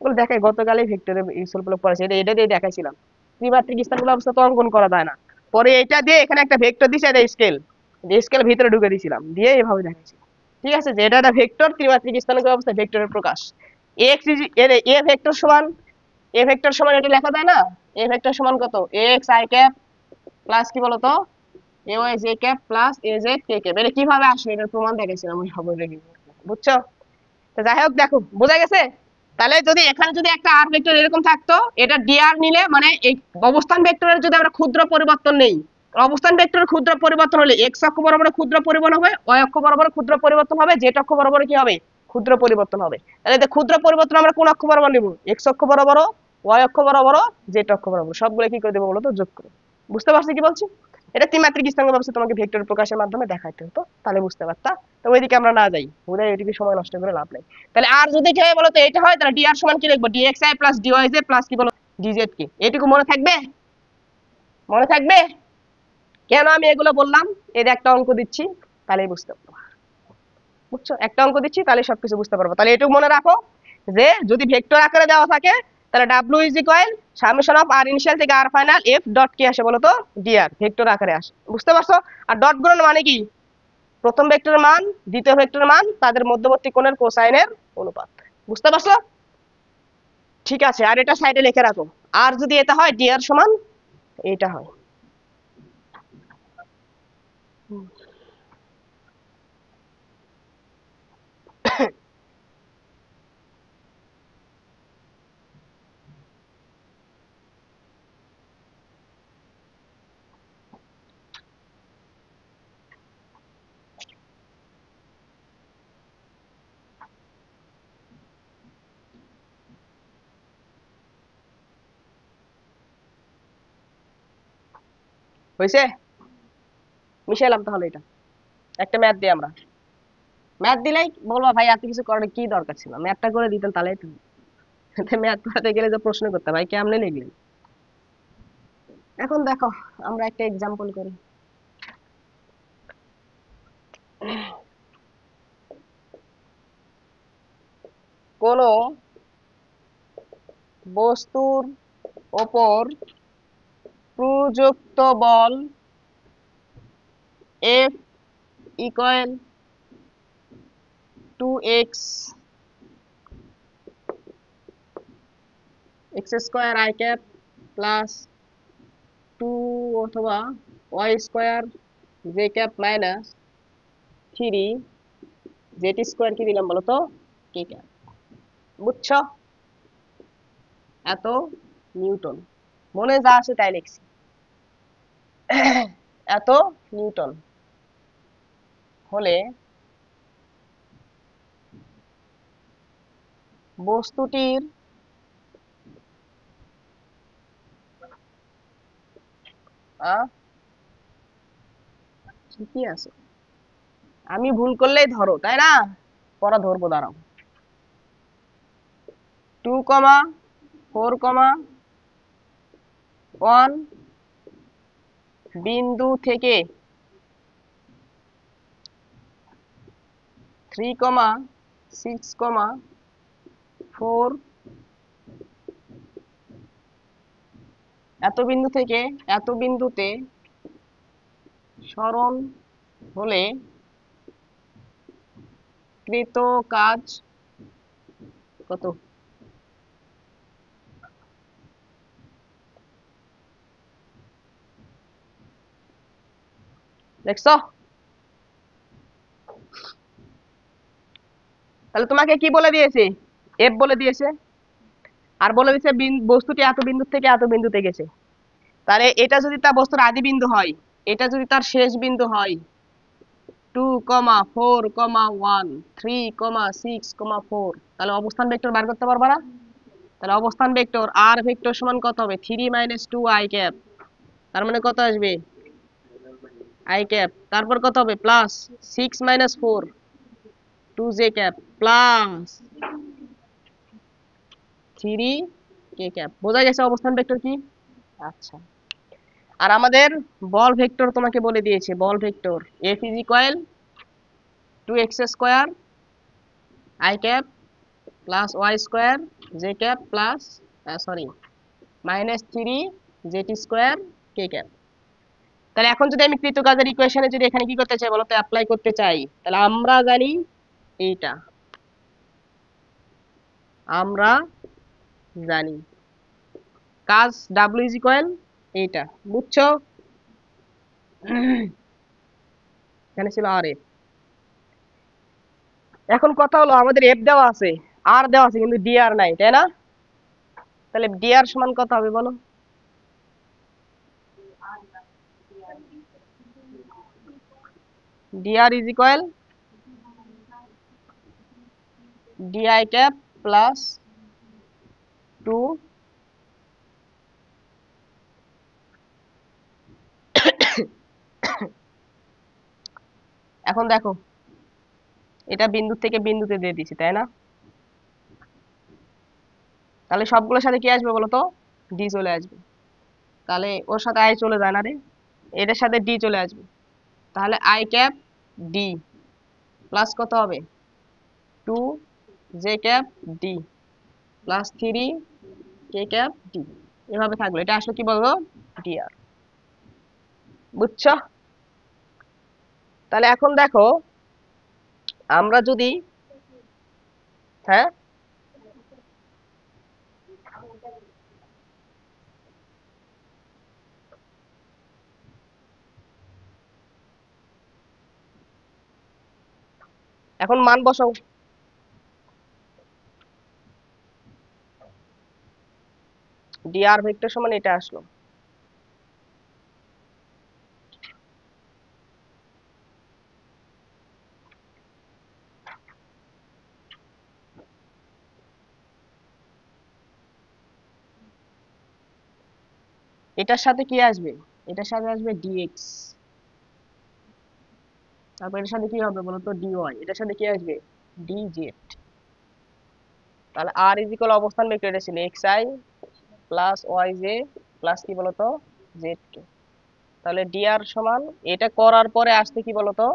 ওগুলো দেখাই গতকালই ভেক্টরের ইউসুলগুলো পড়েছে, এটা দিয়ে দেখাইছিলাম। ত্রিমাত্রিক স্থানাঙ্ক ব্যবস্থা তো অঙ্কন করা যায় না। পরে এটা দিয়ে এখানে একটা ভেক্টর দিছে, এটা স্কেল, স্কেল ভিতরে ঢুকে দিয়েছিলাম, দিয়ে এভাবে দেখাইছিলাম। ঠিক আছে, যে এটা একটা ভেক্টর, ত্রিমাত্রিক স্থানাঙ্ক ব্যবস্থা ভেক্টরের প্রকাশ। এক্স এর এ ভেক্টর সমান, এ ভেক্টর সমান এটা লেখা যায় না? এ ভেক্টর সমান কত? এক্স আই ক্যাপ প্লাস কি বলতো, A Y J cap plus A Z K cap. এটা কিভাবে আসবে এটার প্রমাণ দেখাইছিলাম ওই খবর রেখে। বুঝছো? তো যাই হোক, দেখো বোঝা গেছে। তাহলে যদি এখানে যদি একটা আর ভেক্টর এরকম থাকতো, এটা ডিআর নিলে মানে এই অবস্থান ভেক্টরের যদি আমরা ক্ষুদ্র পরিবর্তন নেই, অবস্থান ভেক্টরের ক্ষুদ্র পরিবর্তন হলে এক্স অক্ষ বরাবর ক্ষুদ্র পরিবর্তন হবে, ওয়াই অক্ষ বরাবর ক্ষুদ্র পরিবর্তন হবে, জেড অক্ষ বরাবর কি হবে? ক্ষুদ্র পরিবর্তন হবে। তাহলে এই ক্ষুদ্র পরিবর্তন আমরা কোন অক্ষ বরাবর নিব? এক্স অক্ষ বরাবর, ওয়াই অক্ষ বরাবর, জেড অক্ষ বরাবর, সবগুলো কি করে দেবো বলতো? যোগ করে। বুঝতে পারছো কি বলছি? এটা ত্রিমাত্রিক স্থানাঙ্ক ব্যবস্থা তোমাকে ভেক্টর প্রকাশের মাধ্যমে দেখাইতে হতো, তাহলে বুঝতে পারতা। তো ওইদিকে আমরা না যাই, বোধহয় এদিকে সময় নষ্ট করে লাভ নেই। তাহলে আর যদি কি হয় বলতো, এটা হয় তাহলে ডি আর সমান কি লিখবো? ডিএক্সআই প্লাস ডিওয়াইজে প্লাস কি বলো, ডিজেড কে। এটুকু মনে থাকবে? মনে থাকবে? কেন আমি এগুলো বললাম? এই যে একটা অঙ্ক দিচ্ছি, তাহলেই বুঝতে পারবো। বুঝছো? একটা অঙ্ক দিচ্ছি তাহলে সবকিছু বুঝতে পারবো। তাহলে এটুকু মনে রাখো যে যদি ভেক্টর আকারে দেওয়া থাকে, তাহলে W is equal summation of R initial থেকে আর ফাইনাল এফ ডট কি আসে বলতো? ডিআর, ভেক্টর আকারে আসে। বুঝতে পারছো? আর ডট গুণন মানে কি? প্রথম ভেক্টরের মান দ্বিতীয় ভেক্টরের মান তাদের মধ্যবর্তী কোণের কোসাইনের অনুপাত। বুঝতে পারছো? ঠিক আছে, আর এটা সাইডে লিখে রাখো। আর যদি এটা হয় ডিআর সমান এটা হয়। হয়েছে? মিশাইলাম তাহলে এটা। একটা ম্যাথ দিই আমরা। ম্যাথ দিলেই বলবা ভাই এত কিছু করার কি দরকার ছিল, ম্যাথটা করে দিতেন তাহলেই তো। ম্যাথ করাতে গেলে যে প্রশ্ন করতে ভাই কেমনে লিখলেন। এখন দেখো আমরা একটা এক্সাম্পল করি। কোন বস্তুর ওপর প্রযুক্ত বল F equal 2x x square i cap plus 2 অথবা y square j cap minus 3 z square কি দিলাম বলো তো? k cap. বুঝছো? এত নিউটন, মনে যা আসে তাই লিখছি। এত নিউটন হলে বস্তুটির ঠিকই আছে, আমি ভুল করলেই ধরো, তাই না? পড়া ধরবো, দাঁড়াও। 2,4,1 বিন্দু থেকে 3,6,4 এত বিন্দু থেকে এত বিন্দুতে সরণ হলে কৃত কাজ কত? দেখছো? তাহলে তোমাকে কি বলে দিয়েছে? এফ বলে দিয়েছে, আর বলে দিয়েছে বস্তুটি এত বিন্দু থেকে এত বিন্দুতে গেছে। তাহলে এটা যদি তার বস্তুর আদি বিন্দু হয়, এটা যদি তার শেষ বিন্দু হয়, 2,4,1, 3,6,4, তাহলে অবস্থান ভেক্টর বার করতে পারবা না? তাহলে অবস্থান ভেক্টর আর ভেক্টর সমান কত হবে? 3 - 2 i ক্যাপ, তার মানে কত আসবে? i ক্যাপ, তারপর কত হবে? Plus 6 - 4 2j cap plus 3k cap. বোঝা গেছে অবস্থান ভেক্টর কি? আচ্ছা, আর আমাদের বল ভেক্টর তোমাকে বলে দিয়েছে, বল vector F is equal 2x square i cap plus y square j cap plus -3 z square k cap. তাহলে এখন যদি আমি কৃতকাজের ইকুয়েশনে যদি এখানে কি করতে চাই বলতো, অ্যাপ্লাই করতে চাই, তাহলে আমরা জানি এইটা, আমরা জানি কাজ W ইজ ইকুয়াল এইটা, বুঝছো? এখানে ছিল আর এফ। এখন কথা হলো আমাদের এফ দেওয়া আছে, আর দেওয়া আছে, কিন্তু ডি আর নাই, তাই না? তাহলে ডি আর সমান কত হবে বলো? D R is equal D I cap plus 2 এখন দেখো এটা বিন্দু থেকে বিন্দুতে দিয়ে দিছি, তাই না? তাহলে সবগুলোর সাথে কি আসবে বলো তো? ডি চলে আসবে। তাহলে ওর সাথে আই চলে যায় না রে, এটার সাথে ডি চলে আসবে। তাহলে আই ক্যাপ ডি প্লাস কত হবে? 2 জে ক্যাপ ডি প্লাস 3 কে ক্যাপ ডি, এভাবে থাকলো। এটা আসলে কি বলবো? ডি আর। বুঝছো? তাহলে এখন দেখো আমরা যদি, হ্যাঁ এখন মান বসাও। ডি আর ভেক্টর সমান এটা আসলো। এটার সাথে কি আসবে? এটার সাথে আসবে ডিএক্স, তারপর এটার সাথে কি হবে বলতো? ডিওয়াই। এটার সাথে কি আসবে? ডিজেড। তাহলে আর ইজ ইকুয়াল অবস্থান ভেক্টর এটা ছিল x I plus Y J plus কি বলতো? Z K. তাহলে ডি আর সমান এটা করার পরে আসতে কি বলতো?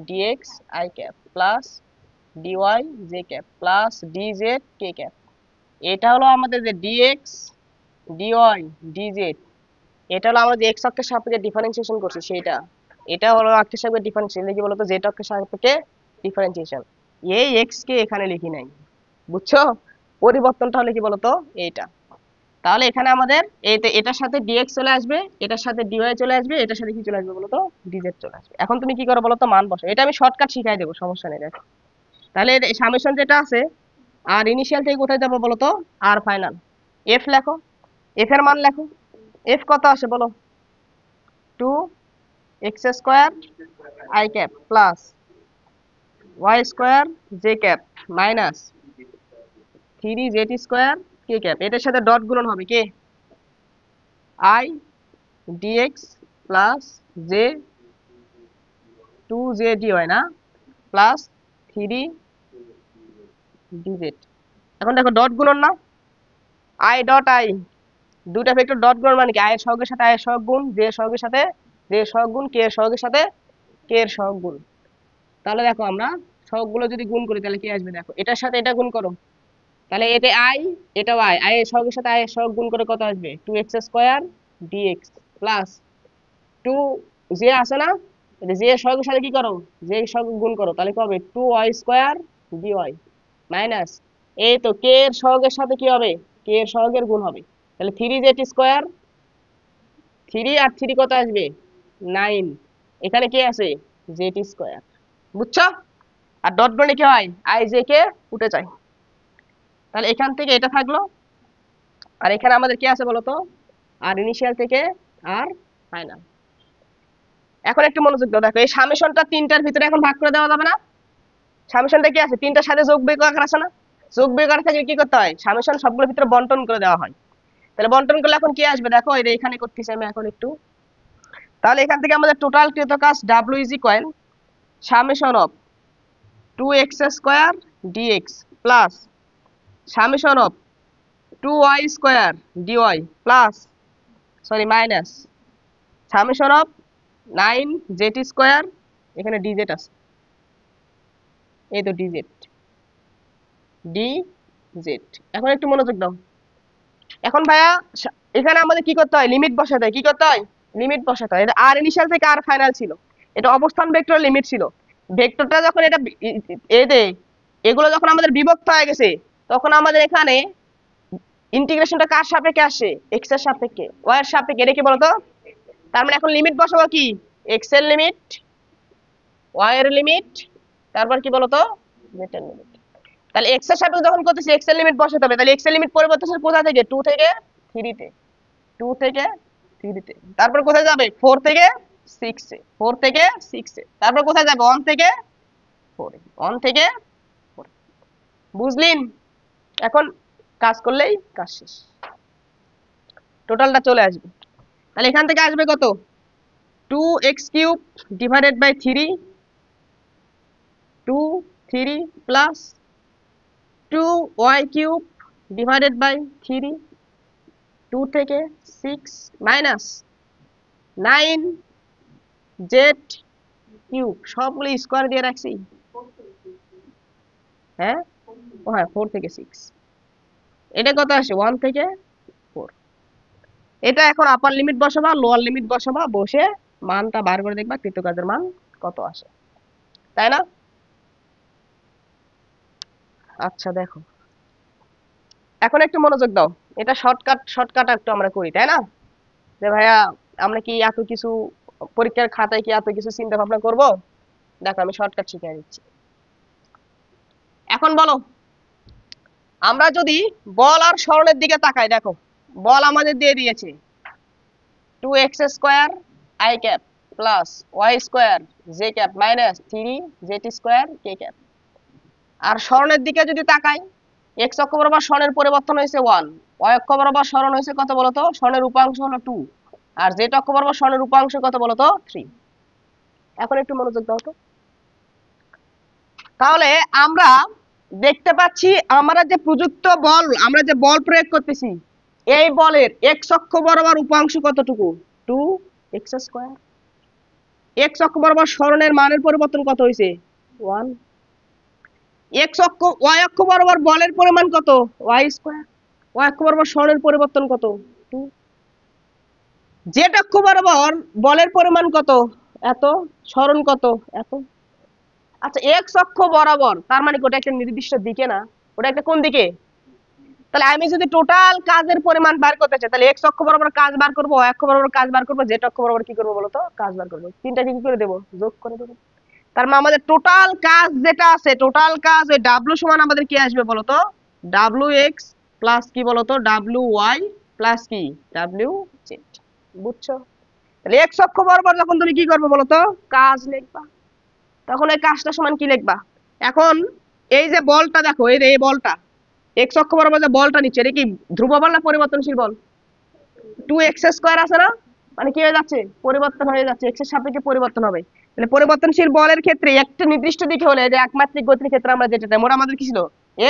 DX I cap plus DY J cap plus DZ K cap. এটা হলো আমাদের যে ডিএক্স ডিওয়াই ডিজেড, এটা হলো আমরা যে এক্স অক্ষের সাপেক্ষে ডিফারেন্সিয়েশন করছি সেটা। এটা হলো অক্ষের সাপেক্ষে ডিফারেন্সিয়েশন, কি বলতো? জেড অক্ষের সাপেক্ষে ডিফারেন্সিয়েশন। এই এক্স কে এখানে লিখি নাই, বুঝছো? পরিবর্তনটা হলে কি বলতো? এইটা। তাহলে এখানে আমাদের এটার সাথে ডিএক্স চলে আসবে, এটার সাথে ডিওয়াই চলে আসবে, এটার সাথে কি চলে আসবে বলতো? ডিজেড চলে আসবে। এখন তুমি কি করো বলতো? মান বসো। এটা আমি শর্টকাট শিখাই দেবো, সমস্যা নেই, দেখো। তাহলে সামেশন যেটা আছে, আর ইনিশিয়াল থেকে কোথায় যাবো বলতো? আর ফাইনাল। এফ লেখো, এফ এর মান লেখো। এফ কত আসে বলো? 2x square I cap plus Y square J cap minus 3z square K cap. এটার সাথে ডট গুণন হবে কে? I dx plus J 2j D হয় না, প্লাস 3dz। এখন দেখো ডট গুণন না, আই ডট আই, দুটা ভেক্টর ডট গুণন মানে কি? আই এর সহগের সাথে আই এর সহগ গুণ, জে এর সহগের সাথে জে এর সহগ গুণ, কে এর সহগের সাথে কে এর সহগ গুণ। তাহলে দেখো আমরা সহগগুলো যদি গুণ করি তাহলে কি আসবে? দেখো এটার সাথে এটা গুণ করো, তাহলে এটা আই, এটাও আই, আই এর সহগের সাথে আই এর সহগ গুণ করে কত আসবে? 2x square dx plus 2 J আছে না, এটা জে এর সহগের সাথে কি করো? জে এর সহগ গুণ করো, তাহলে কি হবে? 2y স্কয়ার ডিওয়াই মাইনাস, এই তো কে এর সহগের সাথে কি হবে? কে এর সহগের গুণ হবে, তাহলে 3z স্কয়ার, 3 আর 3 কত আসবে? 9, এখানে কে আছে? Z square. বুঝছো? আর ডট গুণে কি হয়, আই জে কে উঠে যায়। তাহলে এখান থেকে এটা থাকলো, আর এখানে আমাদের কি আছে বলতো, আর ইনিশিয়াল থেকে আর ফাইনাল। এখন একটু মনোযোগ দাও, দেখো এই সামেশনটা তিনটার ভিতরে এখন ভাগ করে দেওয়া যাবে না। সামেশনটা কি আছে, তিনটার সাথে যোগ বিয়োগ আকার আছে না, যোগ বিয়োগ আকার থাকলে কি করতে হয়, সামেশন সবগুলোর ভিতরে বন্টন করে দেওয়া হয়। তাহলে বন্টন করলে এখন কি আসবে দেখো, এই যে এখানে করতেছি আমি এখন একটু। তাহলে এখান থেকে আমাদের টোটাল কৃত কাজ W is equal summation of 2x square dx plus summation of 2y square dy plus sorry minus summation of 9z square, এখানে dz আছে, এই তো dz dz। এখন একটু মনোযোগ দাও। এখন ভাইয়া এখানে আমাদের কি করতে হয়, লিমিট বসাতে হয়। কি করতে হয়, লিমিট বসাতে হয়। এটা আর ইনিশিয়াল থেকে আর ফাইনাল ছিল, এটা অবস্থান ভেক্টর লিমিট ছিল। ভেক্টরটা যখন এটা এগুলো যখন আমাদের বিভক্ত হয়ে গেছে, তখন আমাদের এখানে ইন্টিগ্রেশনটা কার সাপেক্ষে আসে, এক্স এর সাপেক্ষে, ওয়াই এর সাপেক্ষে। এটা কি বলতো, তার মানে এখন লিমিট বসাবো কি, এক্স এর লিমিট, ওয়াই এর লিমিট, তারপর কি বলতো, জেড এর লিমিট। তাহলে এক্স এর সাপেক্ষে যখন করতেছি এক্স এর লিমিট বসাতে হবে। তাহলে এক্স এর লিমিট পরিবর্তন কোথা থেকে, 2 থেকে 3 তে, 2 থেকে 3 তে। তারপর কোথায় যাবে, 4 থেকে 6 এ, 4 থেকে 6 এ। তারপর কোথায় যাবে, 1 থেকে 4 এ, 1 থেকে 4 এ। বুঝলেন? এখন কাজ করলেই কাজ শেষ, টোটালটা চলে আসবে। তাহলে এখান থেকে আসবে কত, 2x³ ডিভাইডেড বাই 3, 2 3 প্লাস 2y³ ডিভাইডেড বাই 3, 2 থেকে 6 মাইনাস 9z³ সবগুলো স্কয়ার দিয়ে রাখছি। হ্যাঁ, ও হ্যাঁ 4 থেকে 6, এটা কত আসে, 1 থেকে 4। এটা এখন আপার লিমিট বসাবা, লোয়ার লিমিট বসাবা, বসে মানটা বার করে দেখবা কৃত কাজের মান কত আসে, তাই না? আচ্ছা দেখো, এখন একটু মনোযোগ দাও। এটা শর্টকাট একটু আমরা করি, তাই না? যে ভাইয়া আমরা কি এত কিছু পরীক্ষার খাতায় কি এত কিছু চিন্তা ভাবনা করব? দেখো আমি শর্টকাট শিখিয়ে দিচ্ছি। এখন বলো, আমরা যদি বল আর সরণের দিকে তাকাই, দেখো বল আমাদের দিয়ে দিয়েছে 2x square i cap plus y square j cap minus 3z square k cap. আর সরণের দিকে যদি তাকাই, x অক্ষ বরাবর সরণের পরিবর্তন হয়েছে 1, y অক্ষ বরাবর সরণ হয়েছে কত বলতো, সরণের উপাংশ হলো 2, আর z অক্ষ বরাবর সরণের উপাংশ কত বলতো, 3। এখন একটু মনোযোগ দাও তো। তাহলে আমরা দেখতে পাচ্ছি আমরা যে প্রযুক্ত বল, আমরা যে বল প্রয়োগ করতেছি, এই বলের x অক্ষ বরাবর উপাংশ কতটুকু, 2x স্কয়ার। x অক্ষ বরাবর সরণের মানের পরিবর্তন কত হয়েছে, 1। x অক্ষ y অক্ষ বরাবর বলের পরিমাণ কত, y স্কয়ার। y অক্ষ বরাবর সরণের পরিবর্তন কত, 2। z অক্ষ বরাবর বলের পরিমাণ কত, এত, সরণ কত, এত। আচ্ছা x অক্ষ বরাবর তার মানে ওটা একটা নির্দিষ্ট দিকে না, ওটা একটা কোন দিকে। তাহলে আমি যদি টোটাল কাজের পরিমাণ বার করতে চাই, তাহলে x অক্ষ বরাবর কাজ বার করব, y অক্ষ বরাবর কাজ বার করব, z অক্ষ বরাবর কি করব বলতো, কাজ বার করব। তিনটাকে কি করে দেব, যোগ করে দেব। তার মানে আমাদের টোটাল কাজ যেটা আছে, টোটাল কাজ ওই w সমান আমাদের কি আসবে বলতো, wx প্লাস কি বলতো, wy প্লাস কি wz। বুঝছো? তাহলে x অক্ষ বরাবর যখন তুমি কি করবে বলতো, কাজ লিখবা, তখন এই কাজটা সমান কি লিখবা। এখন এই যে বলটা দেখো, এই বলটা x অক্ষ বরাবর যে বলটা নিচ্ছে, এটা কি ধ্রুব বল না পরিবর্তনশীল বল, 2x স্কয়ার আছে না, মানে কি হয়ে যাচ্ছে, পরিবর্তন হয়ে যাচ্ছে, x এর সাপেক্ষে পরিবর্তন হবে। তাহলে পরিবর্তনশীল বলের ক্ষেত্রে একটা নির্দিষ্ট দিকে হলে, যে একমাত্রিক গতির ক্ষেত্রে আমরা যেটা দেব, ওটা আমাদের কি ছিল,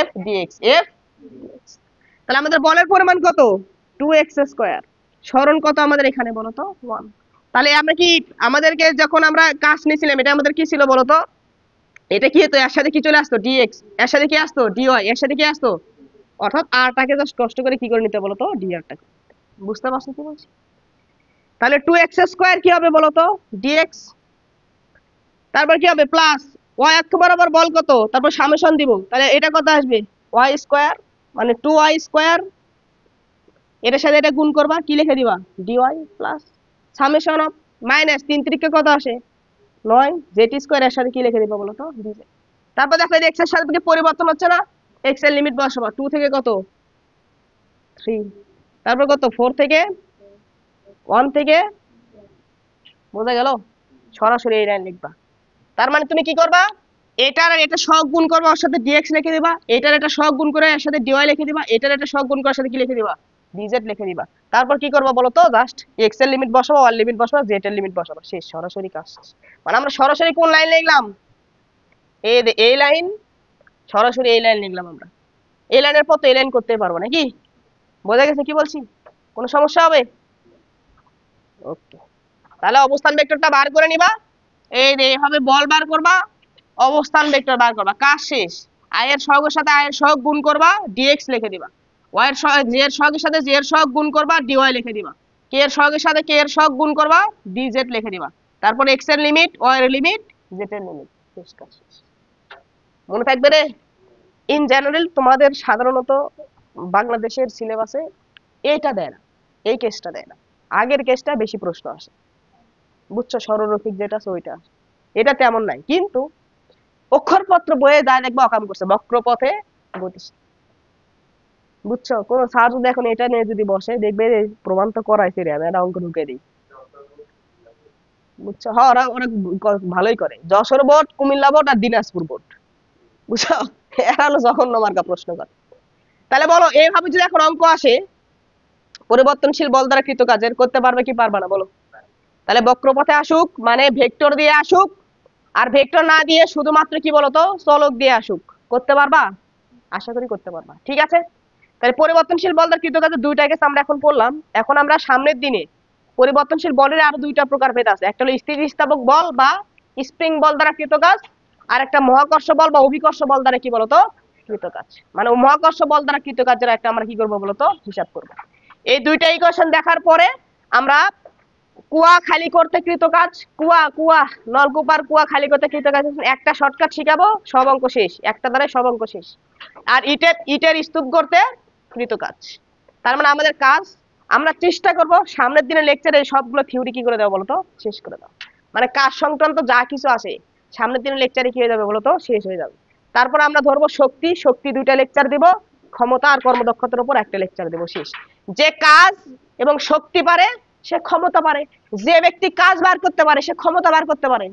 f dx, f dx। তাহলে আমাদের বলের পরিমাণ কত, 2x স্কয়ার, সরণ কত আমাদের এখানে বলতো, 1। তাহলে আমরা কি, আমাদেরকে যখন আমরা কাজ নিয়েছিলাম, এটা আমাদের কি ছিল বলতো, এটা কি হতো, এর সাথে কি চলে আসতো, dx, এর সাথে কি আসতো, dy, এর সাথে কি আসতো, অর্থাৎ rটাকে জাস্ট কষ্ট করে কি করে নিতে বলতো, dr-টাকে। বুঝতে পারছো কি বলছি? তাহলে 2x স্কয়ার কি হবে বলতো, dx, তারপর কি হবে প্লাস y অক্ষ বরাবর বল কত, তারপর সামেশন দিব, তাহলে এটা কত আসবে, y স্কয়ার মানে 2y স্কয়ার, এটার সাথে এটা গুণ করবা, কি লিখে দিবা, dy plus summation of minus 3 3 কত আসে 9, z স্কয়ার, এর সাথে কি লিখে দিবা বলতো, dz। তারপর দেখো এক্স এর সাথে পরিবর্তন হচ্ছে না, এক্স এর লিমিট বসাবো 2 থেকে কত 3, তারপর কত 4 থেকে 1 থেকে, বোঝা গেল? সরাসরি এই লাইন লিখবা। তার মানে তুমি কি করবা, এটার আর এটা সহগ গুণ করবা, ওর সাথে ডিএক্স লিখে দিবা, এটার এটা সহগ গুণ করে এর সাথে ডিওয়াই লিখে দিবা, এটার এটা সহগ গুণ করে এর সাথে কি লিখে দিবা, ডিজেড লিখে দিবা। তারপর কি করবা বলো তো, জাস্ট এক্স এর লিমিট বসাবো, ওয়াই লিমিট বসাবো, জেড এর লিমিট বসাবো, শেষ, সরাসরি কাজ শেষ। মানে আমরা সরাসরি কোন লাইন লিখলাম, এই লাইন, সরাসরি এই লাইন লিখলাম আমরা। এই লাইনের পর তো এই লাইন করতে পারবো নাকি? বোঝা গেছে কি বলছি? কোনো সমস্যা হবে? ওকে, তাহলে অবস্থান ভেক্টরটা বার করে নিবা, এই যে এইভাবে বল বার করবা, অবস্থান ভেক্টর বার করবা, কাজ শেষ। আই এর সহগের সাথে আই এর সহগ গুণ করবা, ডিএক্স লিখে দিবা। ওয়াই এর সহগ, জে এর সহগের সাথে জে এর সহগ গুণ করবা, ডিওয়াই লিখে দিবা। কে এর সহগের সাথে কে এর সহগ গুণ করবা, ডিজেড লিখে দিবা। তারপর এক্স এর লিমিট, ওয়াই এর লিমিট, জেড এর লিমিট, শেষ, কাজ শেষ। মনে থাকবে রে? ইন জেনারেল তোমাদের সাধারণত বাংলাদেশের সিলেবাসে এইটা দেয় না, এই কেসটা দেয় না, আগের কেসটা বেশি প্রশ্ন আসে, বুঝছো? সরলরৈখিক যেটা আছে ওইটা, এটা তেমন নাই। কিন্তু অক্ষরপত্র বইয়ে যা দেখবো অকাম করছে, বক্রপথে গতিশীল, বুঝছো? কোন স্যার যদি এখন এটা নিয়ে যদি বসে, দেখবে প্রমাণ তো করাইছে রে, আমি একটা অঙ্ক ঢুকে দিই, বুঝছো? হ্যাঁ, ওরা অনেক ভালোই করে, যশোর বোর্ড, কুমিল্লা বোর্ড আর দিনাজপুর বোর্ড, বুঝছো? এরা হলো জঘন্য মার্কা প্রশ্ন করে। তাহলে বলো, এইভাবে যদি এখন অঙ্ক আসে, পরিবর্তনশীল বল দ্বারা কৃত কাজের, করতে পারবে কি পারবে না বলো? তাহলে বক্রপথে আসুক, মানে ভেক্টর দিয়ে আসুক, আর ভেক্টর না দিয়ে শুধুমাত্র কি বলতো চলক দিয়ে আসুক, করতে পারবা? আশা করি করতে পারবা, ঠিক আছে? তাহলে পরিবর্তনশীল বল দ্বারা কৃত কাজের দুইটা কেস আমরা এখন পড়লাম। এখন আমরা সামনের দিনে পরিবর্তনশীল বলের আরো দুইটা প্রকার ভেদ আছে, একটা হলো স্থিতিস্থাপক বল বা স্প্রিং বল দ্বারা কৃত কাজ, আর একটা মহাকর্ষ বল বা অভিকর্ষ বল দ্বারা কি বলতো কৃত কাজ। মানে মহাকর্ষ বল দ্বারা কৃত কাজের একটা আমরা কি করবো বলতো হিসাব করবো। এই দুইটা ইকুয়েশন দেখার পরে আমরা কুয়া খালি করতে কৃত কাজ, কুয়া নলকূপ আর কুয়া খালি করতে কৃত কাজ, একটা শর্টকাট শিখাবো, সব অঙ্ক শেষ, একটা দ্বারা সব অঙ্ক শেষ। আর ইটের স্তূপ করতে কৃত কাজ। তার মানে আমাদের কাজ, আমরা চেষ্টা করব সামনের দিনের লেকচারে সবগুলো থিওরি কি করে দেবো বলতো শেষ করে দাও। মানে কাজ সংক্রান্ত যা কিছু আসে সামনের দিনের লেকচারে কি হয়ে যাবে বলতো শেষ হয়ে যাবে। তারপর আমরা ধরবো শক্তি দুইটা লেকচার দিব, ক্ষমতা আর কর্মদক্ষতার উপর একটা লেকচার দেবো, শেষ। যে কাজ এবং শক্তি পারে সে ক্ষমতা পারে, যে ব্যক্তি কাজ বার করতে পারে সে ক্ষমতা বার করতে পারে।